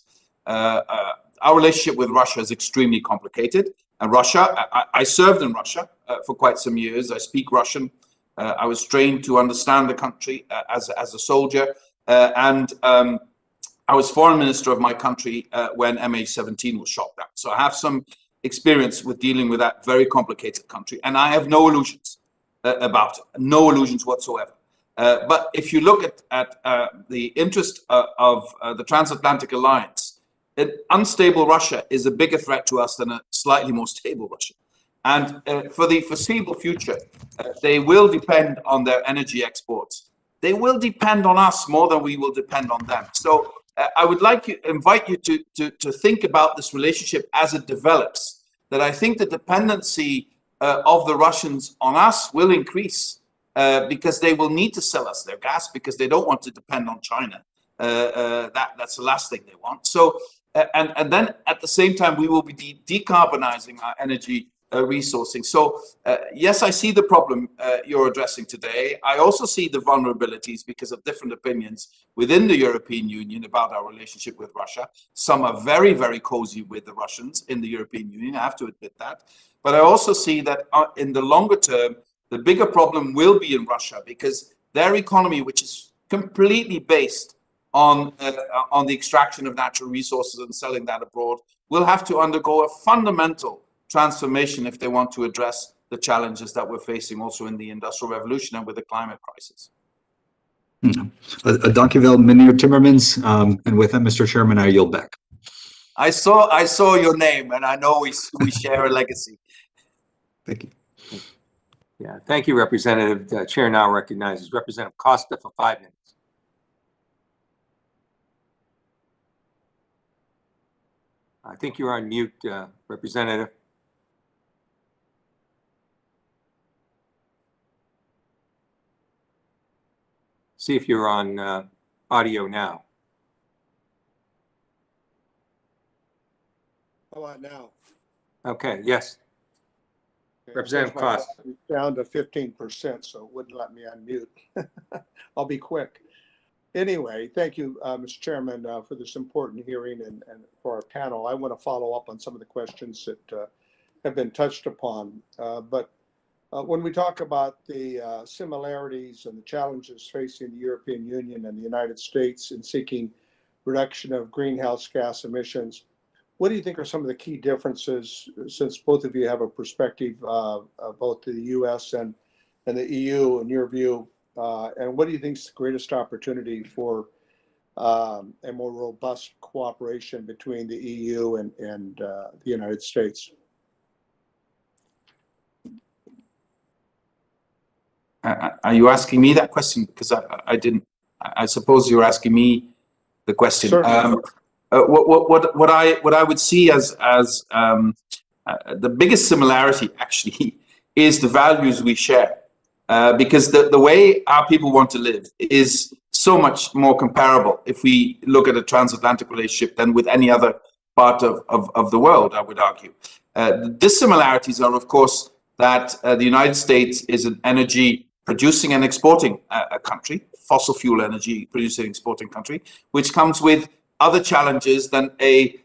our relationship with Russia is extremely complicated. And Russia, I served in Russia for quite some years. I speak Russian. I was trained to understand the country as a soldier. And I was foreign minister of my country when MH17 was shot down. So I have some experience with dealing with that very complicated country. And I have no illusions about it, no illusions whatsoever. But if you look at the interest of the Transatlantic Alliance, an unstable Russia is a bigger threat to us than a slightly more stable Russia. And for the foreseeable future, they will depend on their energy exports. They will depend on us more than we will depend on them. So I would like to invite you to think about this relationship as it develops, that I think the dependency of the Russians on us will increase because they will need to sell us their gas because they don't want to depend on China. That's the last thing they want. So, and then at the same time, we will be decarbonizing our energy resourcing. So yes, I see the problem you're addressing today. I also see the vulnerabilities because of different opinions within the European Union about our relationship with Russia. Some are very, very cozy with the Russians in the European Union. I have to admit that. But I also see that in the longer term, the bigger problem will be in Russia because their economy, which is completely based on the extraction of natural resources and selling that abroad, will have to undergo a fundamental transformation if they want to address the challenges that we're facing also in the Industrial Revolution and with the climate crisis. Dankjewel, meneer Timmermans. And with that, Mr. Chairman, I yield back. I saw your name, and I know we share a legacy. Thank you. Yeah, thank you, Representative. The chair now recognizes Representative Costa for 5 minutes. I think you're on mute, Representative. See if you're on audio now. How about now? Okay, yes. Okay, Representative Costa. Down to 15%, so it wouldn't let me unmute. I'll be quick. Anyway, thank you, Mr. Chairman, for this important hearing and for our panel. I want to follow up on some of the questions that have been touched upon. But when we talk about the similarities and the challenges facing the European Union and the United States in seeking reduction of greenhouse gas emissions, what do you think are some of the key differences, since both of you have a perspective of both the US and the EU in your view? And what do you think is the greatest opportunity for a more robust cooperation between the EU and the United States? Are you asking me that question? Because I suppose you're asking me the question. What I would see as the biggest similarity actually is the values we share. Because the way our people want to live is so much more comparable if we look at a transatlantic relationship than with any other part of the world, I would argue. The dissimilarities are, of course, that the United States is an energy producing and exporting country, fossil fuel energy producing and exporting country, which comes with other challenges than a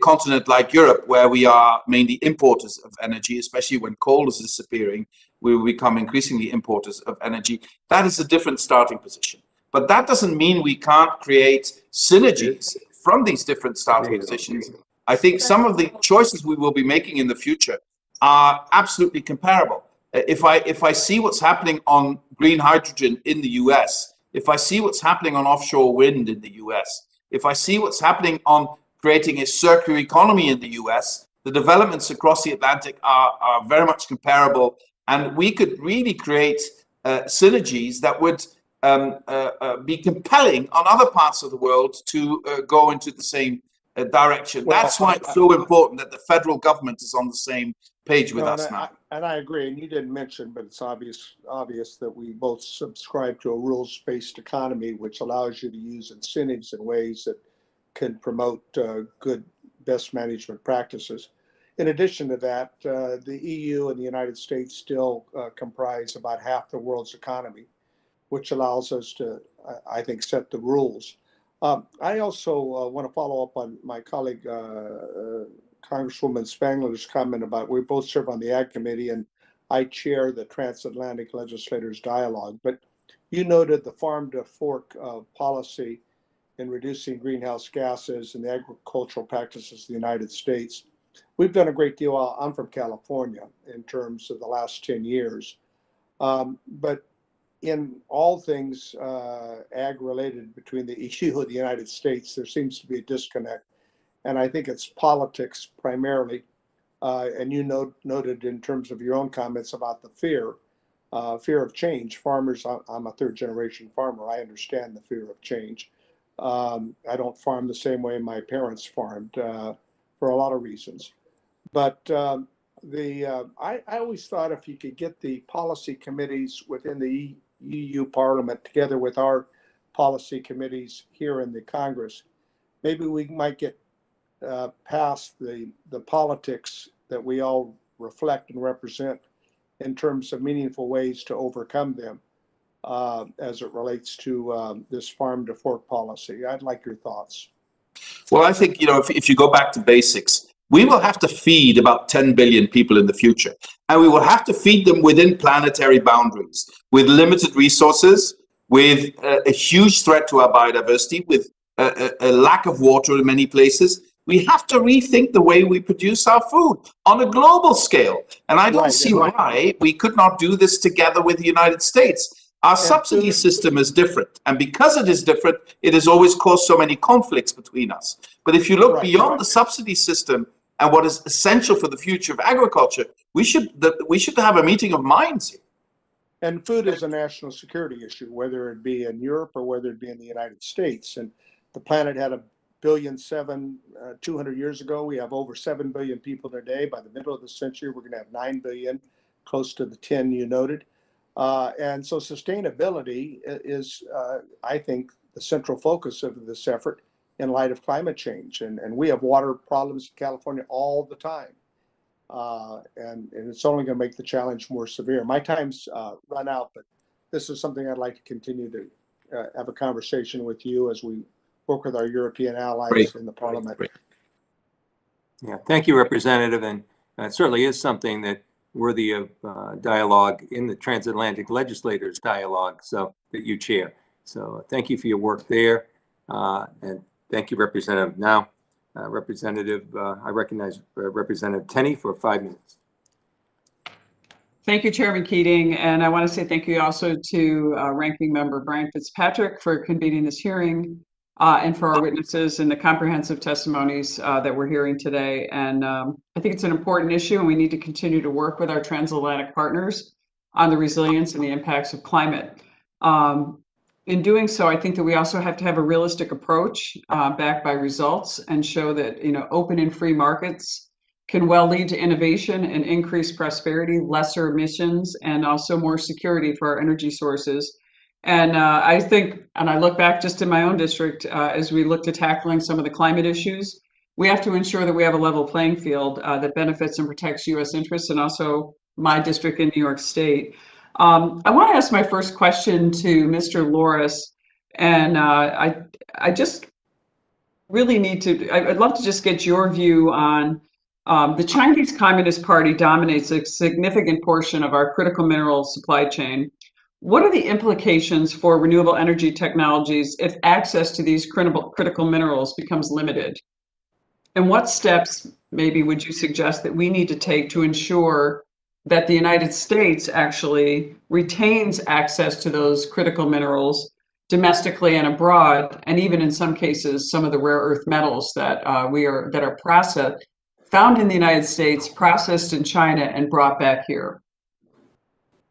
continent like Europe, where we are mainly importers of energy, especially when coal is disappearing. We will become increasingly importers of energy. That is a different starting position. But that doesn't mean we can't create synergies from these different starting positions I think some of the choices we will be making in the future are absolutely comparable. If I see what's happening on green hydrogen in the US, if I see what's happening on offshore wind in the US, if I see what's happening on creating a circular economy in the US, the developments across the Atlantic are very much comparable, and we could really create synergies that would be compelling on other parts of the world to go into the same direction. Well, that's why it's so important that the federal government is on the same page with us now. And I agree, and you didn't mention, but it's obvious that we both subscribe to a rules-based economy, which allows you to use incentives in ways that can promote good, best management practices. In addition to that, the EU and the United States still comprise about half the world's economy, which allows us to, I think, set the rules. I also want to follow up on my colleague, Congresswoman Spangler's comment about we both serve on the Ag Committee, and I chair the Transatlantic Legislators Dialogue. But you noted the farm to fork policy in reducing greenhouse gases and the agricultural practices of the United States. We've done a great deal. I'm from California in terms of the last 10 years. But in all things ag related between the EU and the United States, there seems to be a disconnect. And I think it's politics primarily. And you noted in terms of your own comments about the fear of change. Farmers, I'm a third generation farmer. I understand the fear of change. I don't farm the same way my parents farmed for a lot of reasons. But I always thought if you could get the policy committees within the EU Parliament together with our policy committees here in the Congress, maybe we might get past the politics that we all reflect and represent in terms of meaningful ways to overcome them as it relates to this farm to fork policy. I'd like your thoughts. Well, I think, if you go back to basics, we will have to feed about 10 billion people in the future, and we will have to feed them within planetary boundaries, with limited resources, with a huge threat to our biodiversity, with a lack of water in many places. We have to rethink the way we produce our food on a global scale. And I don't see why we could not do this together with the United States. Our subsidy system is different. And because it is different, it has always caused so many conflicts between us. But if you look beyond the subsidy system and what is essential for the future of agriculture, we should have a meeting of minds here. And food is a national security issue, whether it be in Europe or whether it be in the United States. And the planet had 1.7 billion 200 years ago. We have over 7 billion people today. By the middle of the century, we're going to have 9 billion, close to the 10 you noted. And so sustainability is, I think, the central focus of this effort in light of climate change. And we have water problems in California all the time. And it's only going to make the challenge more severe. My time's run out, but this is something I'd like to continue to have a conversation with you as we work with our European allies in the Parliament. Yeah, thank you, Representative. And it certainly is something that worthy of dialogue in the Transatlantic Legislators Dialogue, so that you chair. So thank you for your work there, and thank you, Representative. Now, I recognize Representative Tenney for 5 minutes. Thank you, Chairman Keating, and I want to say thank you also to Ranking Member Brian Fitzpatrick for convening this hearing, and for our witnesses and the comprehensive testimonies that we're hearing today. And I think it's an important issue, and we need to continue to work with our transatlantic partners on the resilience and the impacts of climate. In doing so, I think that we also have to have a realistic approach backed by results and show that open and free markets can well lead to innovation and increased prosperity, lesser emissions, and also more security for our energy sources. And I think, and I look back just in my own district, as we look to tackling some of the climate issues, we have to ensure that we have a level playing field that benefits and protects U.S. interests, and also my district in New York State. I want to ask my first question to Mr. Loris, and I just really need to, I'd love to just get your view on the Chinese Communist Party dominates a significant portion of our critical mineral supply chain. What are the implications for renewable energy technologies if access to these critical minerals becomes limited? And what steps maybe would you suggest that we need to take to ensure that the United States actually retains access to those critical minerals domestically and abroad, and even in some cases, some of the rare earth metals that are processed, found in the United States, processed in China, and brought back here?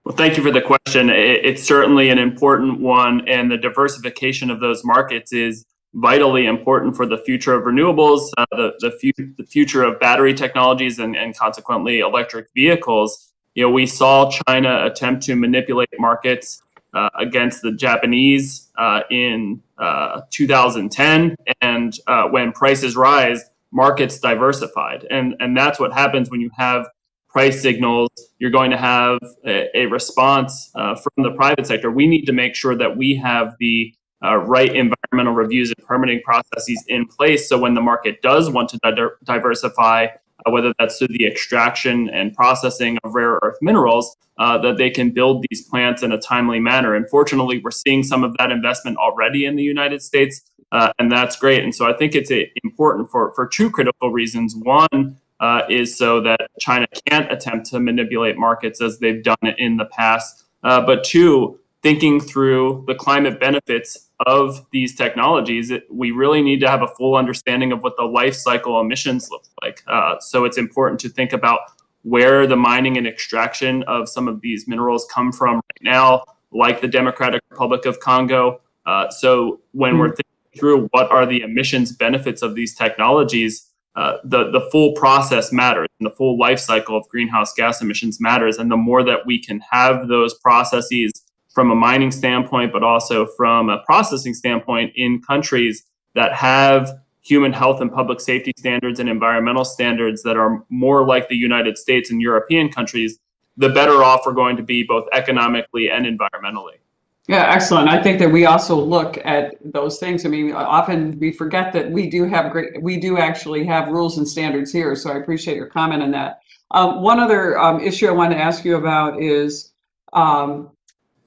Well, thank you for the question. It's certainly an important one, and the diversification of those markets is vitally important for the future of renewables, the future of battery technologies, and consequently electric vehicles. You know, we saw China attempt to manipulate markets against the Japanese in 2010, and when prices rise, markets diversified, and that's what happens when you have price signals. You're going to have a response from the private sector. We need to make sure that we have the right environmental reviews and permitting processes in place, so when the market does want to diversify, whether that's through the extraction and processing of rare earth minerals, that they can build these plants in a timely manner. And fortunately, we're seeing some of that investment already in the United States, and that's great. And so I think it's important for two critical reasons. One is so that China can't attempt to manipulate markets as they've done it in the past. But two, thinking through the climate benefits of these technologies, we really need to have a full understanding of what the life cycle emissions look like. So it's important to think about where the mining and extraction of some of these minerals come from right now, like the Democratic Republic of Congo. So when we're thinking through what are the emissions benefits of these technologies, the full process matters, and the full life cycle of greenhouse gas emissions matters. And the more that we can have those processes from a mining standpoint, but also from a processing standpoint in countries that have human health and public safety standards and environmental standards that are more like the United States and European countries, the better off we're going to be both economically and environmentally. Yeah, excellent. I think that we also look at those things. I mean, often we forget that we do actually have rules and standards here. So I appreciate your comment on that. One other issue I want to ask you about is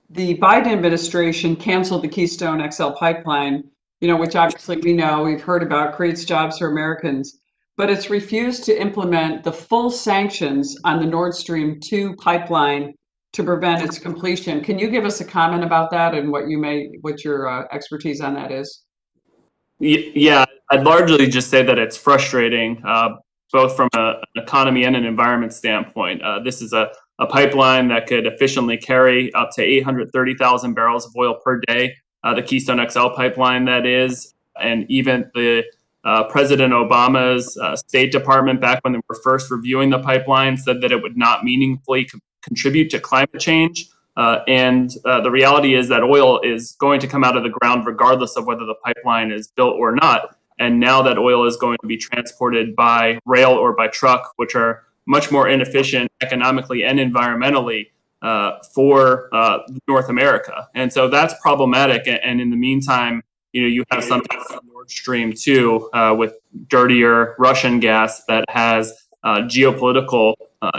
the Biden administration canceled the Keystone XL pipeline, which obviously we've heard about, creates jobs for Americans, but it's refused to implement the full sanctions on the Nord Stream 2 pipeline to prevent its completion. Can you give us a comment about that and what your expertise on that is? Yeah, I'd largely just say that it's frustrating, both from an economy and an environment standpoint. This is a pipeline that could efficiently carry up to 830,000 barrels of oil per day, the Keystone XL pipeline, that is. And even the President Obama's State Department, back when they were first reviewing the pipeline, said that it would not meaningfully contribute to climate change. And the reality is that oil is going to come out of the ground regardless of whether the pipeline is built or not. And now that oil is going to be transported by rail or by truck, which are much more inefficient economically and environmentally for North America. And so that's problematic. And in the meantime, you have something like Nord Stream 2 with dirtier Russian gas that has geopolitical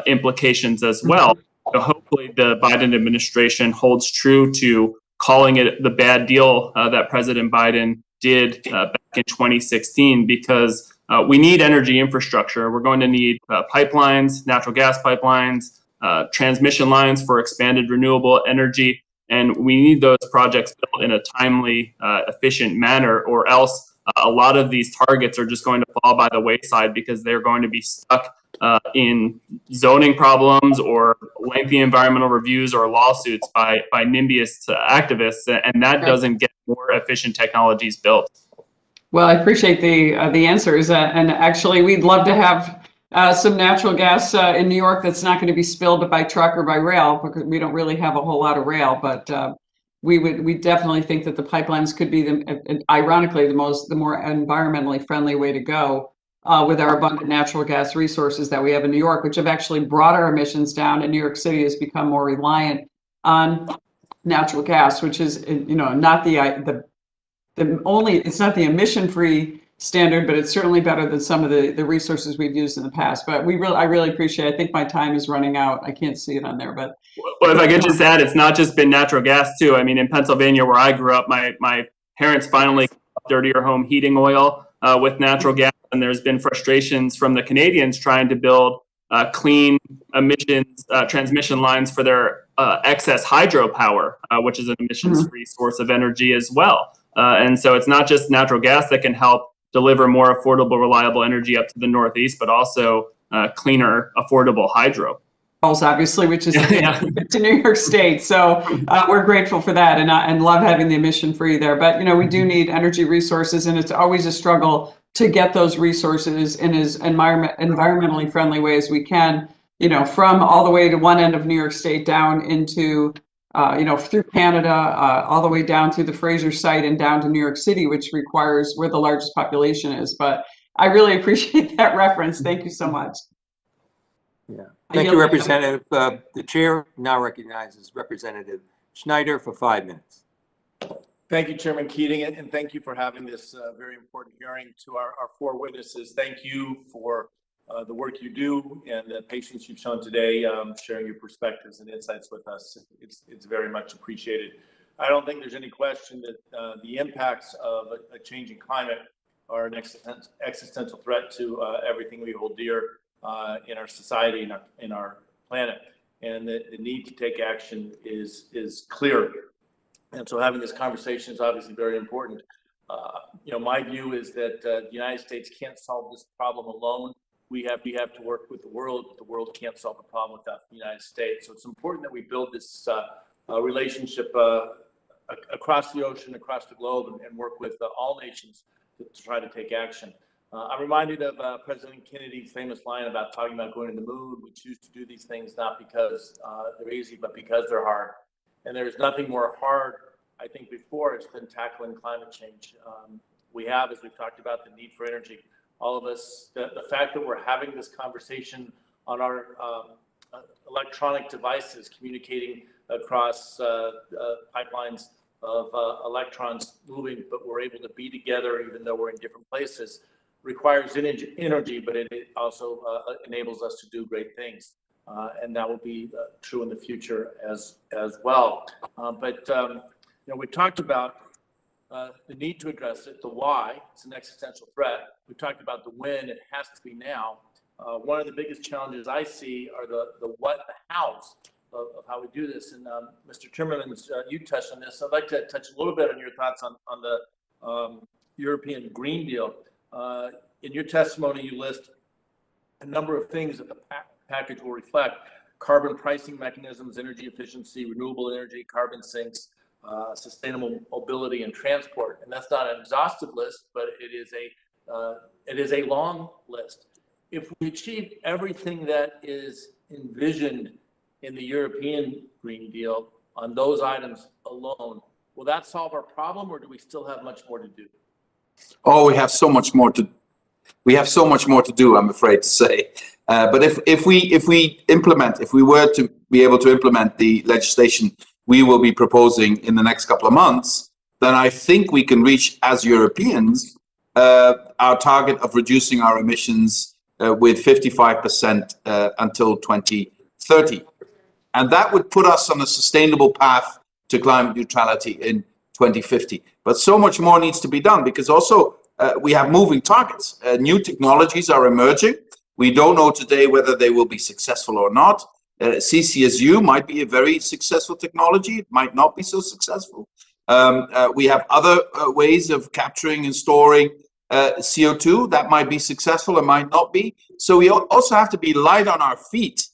implications as well. So hopefully the Biden administration holds true to calling it the bad deal that President Biden did back in 2016, because we need energy infrastructure. We're going to need pipelines, natural gas pipelines, transmission lines for expanded renewable energy, and we need those projects built in a timely, efficient manner, or else a lot of these targets are just going to fall by the wayside because they're going to be stuck in zoning problems or lengthy environmental reviews or lawsuits by NIMBYist activists, and that doesn't get more efficient technologies built. Well, I appreciate the answers, and actually, we'd love to have some natural gas in New York that's not going to be spilled by truck or by rail, because we don't really have a whole lot of rail. But we definitely think that the pipelines could be, ironically, the more environmentally friendly way to go with our abundant natural gas resources that we have in New York, which have actually brought our emissions down, and New York City has become more reliant on natural gas, which is not it's not the emission-free standard, but it's certainly better than some of the resources we've used in the past. But I really appreciate it. I think my time is running out. I can't see it on there, but. Well, if I could just add, it's not just been natural gas too. I mean, in Pennsylvania, where I grew up, my parents finally got dirtier home heating oil with natural gas. and there's been frustrations from the Canadians trying to build clean emissions transmission lines for their excess hydropower, which is an emissions-free source of energy as well. And so it's not just natural gas that can help deliver more affordable, reliable energy up to the Northeast, but also cleaner, affordable hydro. Obviously, which is to New York State. So we're grateful for that and love having the emission free there. But, you know, we do need energy resources, and it's always a struggle to get those resources in as environmentally friendly way as we can, you know, from all the way to one end of New York State down into, you know, through Canada, all the way down through the Fraser site and down to New York City, which requires where the largest population is. But I really appreciate that reference. Thank you so much. Yeah. Thank you, Representative. The chair now recognizes Representative Schneider for 5 minutes. Thank you, Chairman Keating, and thank you for having this very important hearing. To our 4 witnesses, thank you for the work you do and the patience you've shown today, sharing your perspectives and insights with us. It's very much appreciated. I don't think there's any question that the impacts of a changing climate are an existential threat to everything we hold dear in our society, in our planet, and the need to take action is clear. And so having this conversation is obviously very important. You know, my view is that the United States can't solve this problem alone. We have to work with the world, but the world can't solve the problem without the United States. So it's important that we build this relationship across the ocean, across the globe, and work with all nations to try to take action. I'm reminded of President Kennedy's famous line about talking about going to the moon. We choose to do these things not because they're easy, but because they're hard. And there's nothing more hard, I think, before it's been tackling climate change. We have, as we've talked about, the need for energy. All of us, the fact that we're having this conversation on our electronic devices, communicating across pipelines of electrons moving, but we're able to be together even though we're in different places, requires energy, but it also enables us to do great things. And that will be true in the future as well. You know, we talked about the need to address it, the why, it's an existential threat. We talked about the when, it has to be now. One of the biggest challenges I see are the what, the hows of how we do this. And Mr. Timmermans, you touched on this. I'd like to touch a little bit on your thoughts on the European Green Deal. In your testimony, you list a number of things that the package will reflect: carbon pricing mechanisms, energy efficiency, renewable energy, carbon sinks, sustainable mobility and transport. And that's not an exhaustive list, but it is a long list. If we achieve everything that is envisioned in the European Green Deal on those items alone, will that solve our problem, or do we still have much more to do? Oh, we have so much more to. We have so much more to do, I'm afraid to say. But if we were to be able to implement the legislation we will be proposing in the next couple of months, then I think we can reach, as Europeans, our target of reducing our emissions with 55% until 2030. And that would put us on a sustainable path to climate neutrality in 2050. But so much more needs to be done, because also we have moving targets. New technologies are emerging. We don't know today whether they will be successful or not. CCSU might be a very successful technology. It might not be so successful. We have other ways of capturing and storing CO2 that might be successful and might not be. So we also have to be light on our feet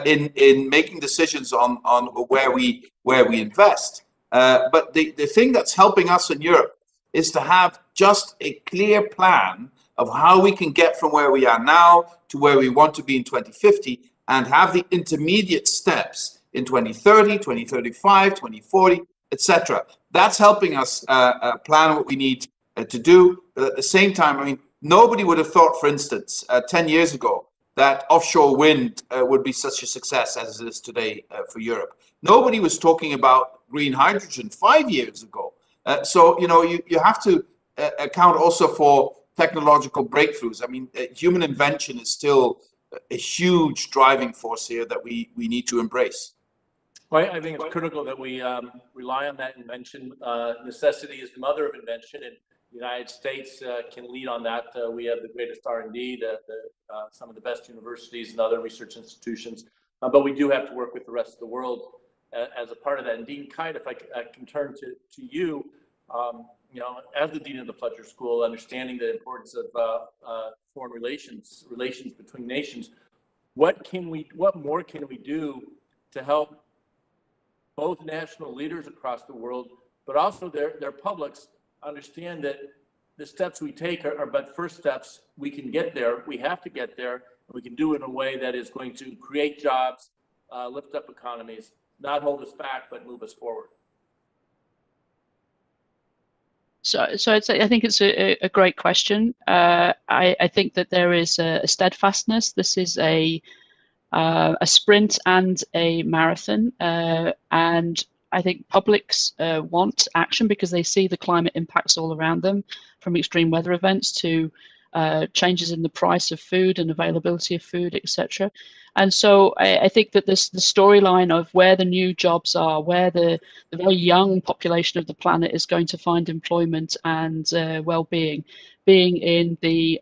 in making decisions on where we invest. But the thing that's helping us in Europe is to have just a clear plan of how we can get from where we are now to where we want to be in 2050, and have the intermediate steps in 2030, 2035, 2040, etc. That's helping us plan what we need to do. But at the same time, I mean, nobody would have thought, for instance, 10 years ago, that offshore wind would be such a success as it is today for Europe. Nobody was talking about green hydrogen 5 years ago. So, you know, you have to account also for technological breakthroughs. I mean, human invention is still a huge driving force here that we need to embrace. Well, I think it's critical that we rely on that invention. Necessity is the mother of invention, and the United States can lead on that. We have the greatest R&D, some of the best universities and other research institutions, but we do have to work with the rest of the world as a part of that. And Dean Kyte, if I can turn to you, you know, as the Dean of the Fletcher School, understanding the importance of foreign relations between nations, what more can we do to help both national leaders across the world, but also their publics understand that the steps we take are but first steps. We can get there. We have to get there. And we can do it in a way that is going to create jobs, lift up economies, not hold us back, but move us forward. So I'd say I think it's a great question. I think that there is a steadfastness. This is a sprint and a marathon, and I think publics want action because they see the climate impacts all around them, from extreme weather events to changes in the price of food and availability of food, etc. And so I think that the storyline of where the new jobs are, where the very young population of the planet is going to find employment and well-being, being in the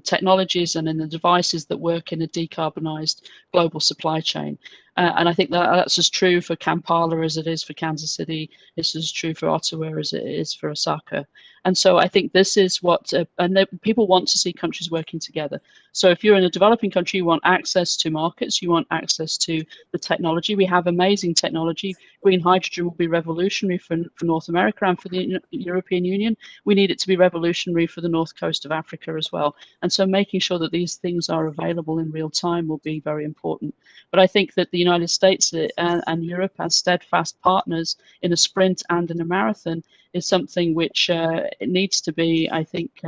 technologies and in the devices that work in a decarbonized global supply chain. And I think that's as true for Kampala as it is for Kansas City. It's as true for Ottawa as it is for Osaka. And so I think this is what, people want to see countries working together. So if you're in a developing country, you want access to markets, you want access to the technology. We have amazing technology. Green hydrogen will be revolutionary for North America and for the European Union. We need it to be revolutionary for the north coast of Africa as well. And so making sure that these things are available in real time will be very important. But I think that the United States and Europe as steadfast partners in a sprint and in a marathon is something which it needs to be, I think,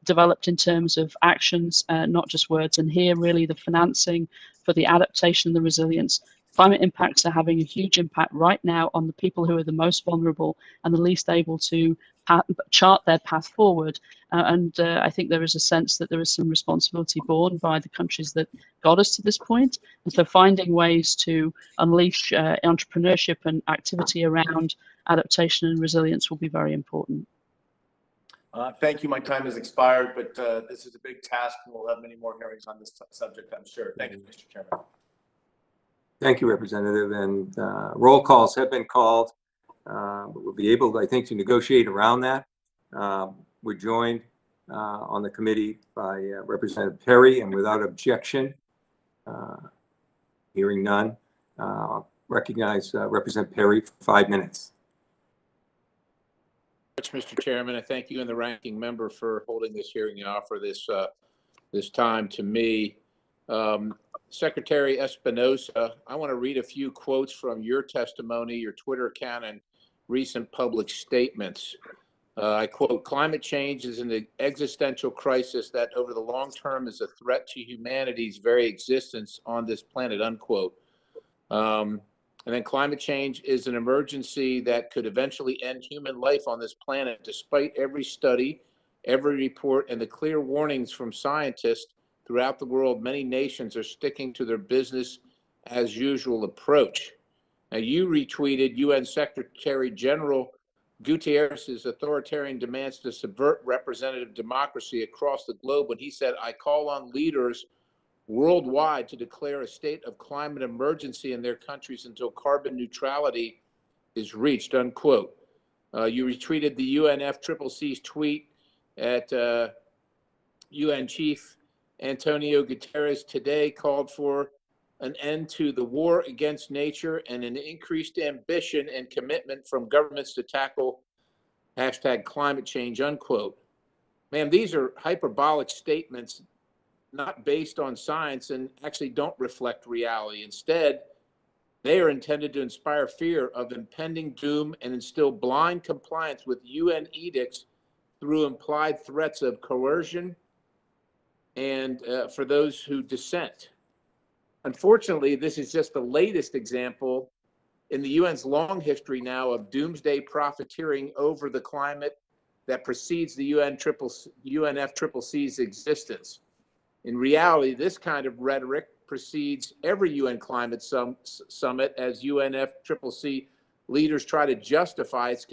developed in terms of actions, not just words. And here, really, the financing for the adaptation and the resilience. Climate impacts are having a huge impact right now on the people who are the most vulnerable and the least able to chart their path forward. And I think there is a sense that there is some responsibility borne by the countries that got us to this point. And so finding ways to unleash entrepreneurship and activity around adaptation and resilience will be very important. Thank you. My time has expired, but this is a big task, and we'll have many more hearings on this subject, I'm sure. Thank you, Mr. Chairman. Thank you, Representative. And roll calls have been called. We'll be able, I think, to negotiate around that. We're joined on the committee by Representative Perry, and without objection, hearing none, recognize Representative Perry for 5 minutes. Mr. Chairman, I thank you and the ranking member for holding this hearing and offer this time to me. Secretary Espinosa, I want to read a few quotes from your testimony, your Twitter account, and recent public statements. I quote, "Climate change is an existential crisis that over the long term is a threat to humanity's very existence on this planet," unquote. And then climate change is an emergency that could eventually end human life on this planet. Despite every study, every report, and the clear warnings from scientists throughout the world, many nations are sticking to their business as usual approach. Now, you retweeted UN Secretary General Guterres's authoritarian demands to subvert representative democracy across the globe when he said, "I call on leaders worldwide to declare a state of climate emergency in their countries until carbon neutrality is reached," unquote. You retweeted the UNFCCC's tweet at UN Chief Antonio Guterres today, called for an end to the war against nature and an increased ambition and commitment from governments to tackle #climate change, unquote. Man, these are hyperbolic statements not based on science and actually don't reflect reality. Instead, they are intended to inspire fear of impending doom and instill blind compliance with UN edicts through implied threats of coercion and for those who dissent. Unfortunately, this is just the latest example in the UN's long history now of doomsday profiteering over the climate that precedes the UNFCCC's existence. In reality, this kind of rhetoric precedes every UN climate summit as UNFCCC leaders try to justify its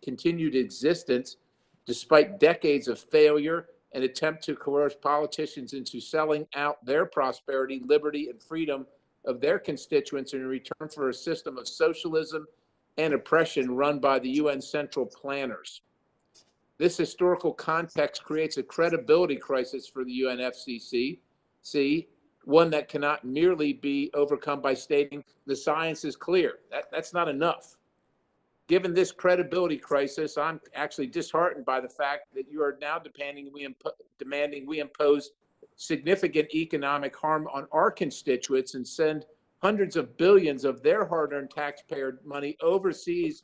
continued existence despite decades of failure and attempt to coerce politicians into selling out their prosperity, liberty, and freedom of their constituents in return for a system of socialism and oppression run by the UN central planners. This historical context creates a credibility crisis for the UNFCCC, one that cannot merely be overcome by stating the science is clear. That's not enough. Given this credibility crisis, I'm actually disheartened by the fact that you are now demanding we impose significant economic harm on our constituents and send hundreds of billions of their hard-earned taxpayer money overseas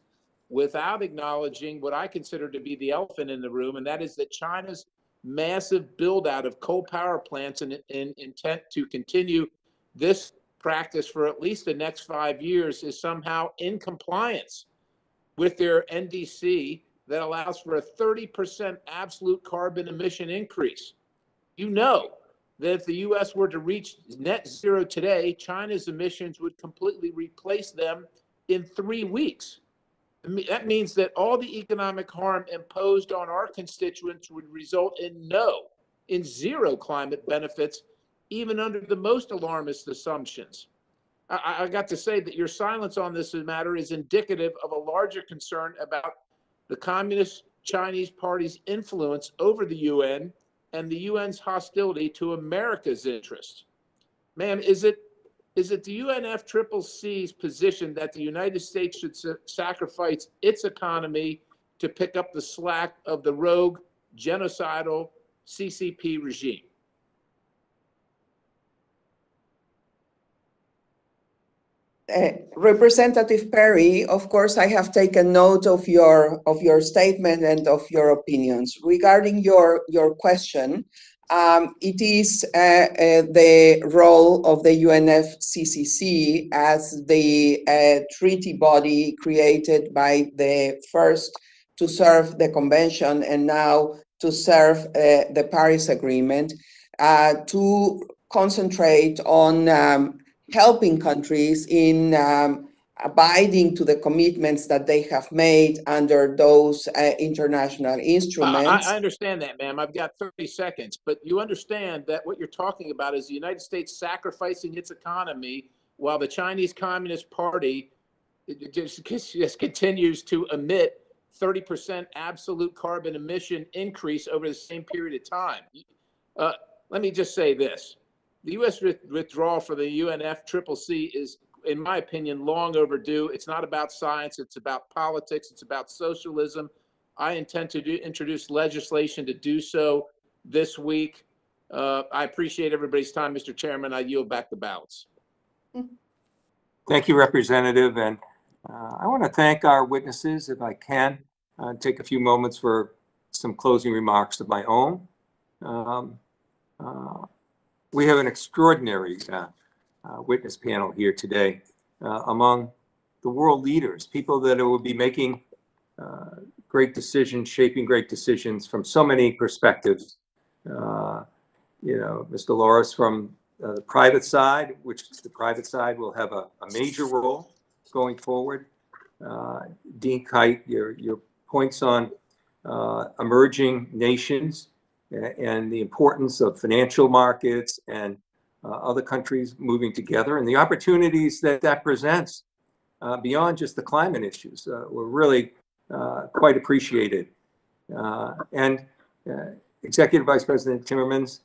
without acknowledging what I consider to be the elephant in the room, and that is that China's massive build-out of coal power plants and intent to continue this practice for at least the next 5 years is somehow in compliance with their NDC that allows for a 30% absolute carbon emission increase. You know that if the US were to reach net zero today, China's emissions would completely replace them in 3 weeks. That means that all the economic harm imposed on our constituents would result in zero climate benefits, even under the most alarmist assumptions. I got to say that your silence on this matter is indicative of a larger concern about the Communist Chinese Party's influence over the UN and the UN's hostility to America's interests. Ma'am, is it the UNFCCC's position that the United States should sacrifice its economy to pick up the slack of the rogue, genocidal CCP regime? Representative Perry, of course, I have taken note of your statement and of your opinions. Regarding your question, it is the role of the UNFCCC as the treaty body created by the first to serve the convention and now to serve the Paris Agreement to concentrate on helping countries in abiding to the commitments that they have made under those international instruments. I understand that, ma'am. I've got 30 seconds, but you understand that what you're talking about is the United States sacrificing its economy while the Chinese Communist Party just continues to emit 30% absolute carbon emission increase over the same period of time. Let me just say this. The U.S. withdrawal for the UNFCCC is, in my opinion, long overdue. It's not about science. It's about politics. It's about socialism. I intend to introduce legislation to do so this week. I appreciate everybody's time, Mr. Chairman. I yield back the balance. Thank you, Representative. And I want to thank our witnesses, if I can, take a few moments for some closing remarks of my own. We have an extraordinary witness panel here today among the world leaders, people that will be making great decisions, shaping great decisions from so many perspectives. Mr. Loris from the private side, which the private side will have a major role going forward. Dean Kyte, your points on emerging nations and the importance of financial markets and other countries moving together and the opportunities that presents beyond just the climate issues were really quite appreciated. And Executive Vice President Timmermans,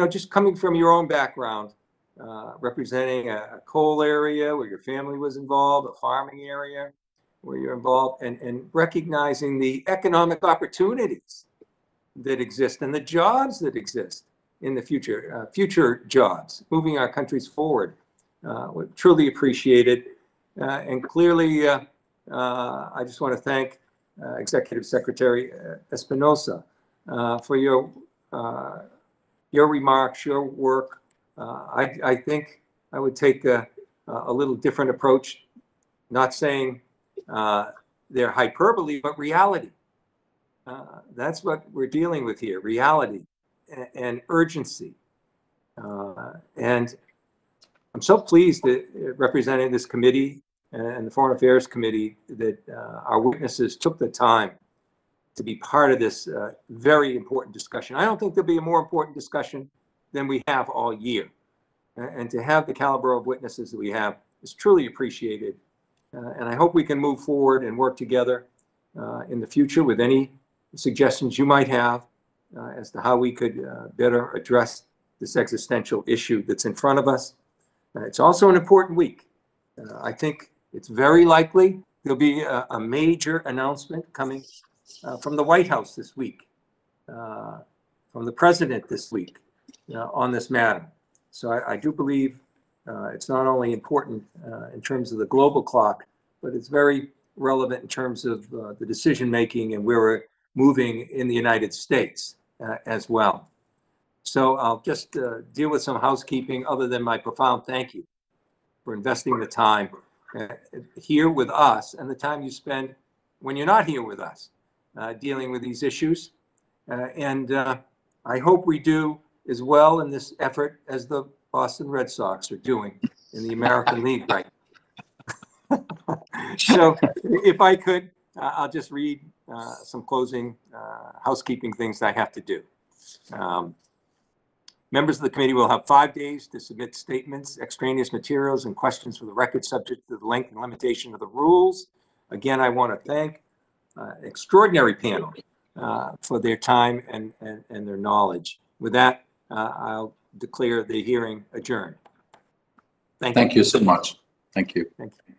just coming from your own background, representing a coal area where your family was involved, a farming area where you're involved, and recognizing the economic opportunities that exist and the jobs that exist in the future, future jobs, moving our countries forward. We truly appreciate it. And clearly, I just want to thank Executive Secretary Espinosa for your remarks, your work. I think I would take a little different approach, not saying they're hyperbole, but reality. That's what we're dealing with here, reality and urgency. And I'm so pleased that representing this committee and the Foreign Affairs Committee that our witnesses took the time to be part of this very important discussion. I don't think there'll be a more important discussion than we have all year. And to have the caliber of witnesses that we have is truly appreciated. And I hope we can move forward and work together in the future with any suggestions you might have as to how we could better address this existential issue that's in front of us. It's also an important week. I think it's very likely there'll be a major announcement coming from the White House this week, from the president this week on this matter. So I do believe it's not only important in terms of the global clock, but it's very relevant in terms of the decision-making and where we're moving in the United States as well. So I'll just deal with some housekeeping other than my profound thank you for investing the time here with us and the time you spend when you're not here with us dealing with these issues. And I hope we do as well in this effort as the Boston Red Sox are doing in the American League right now. So if I could, I'll just read some closing housekeeping things I have to do. Members of the committee will have 5 days to submit statements, extraneous materials, and questions for the record subject to the length and limitation of the rules. Again, I want to thank extraordinary panel for their time and their knowledge. With that, I'll declare the hearing adjourned. Thank you so much. Thank you. Thank you.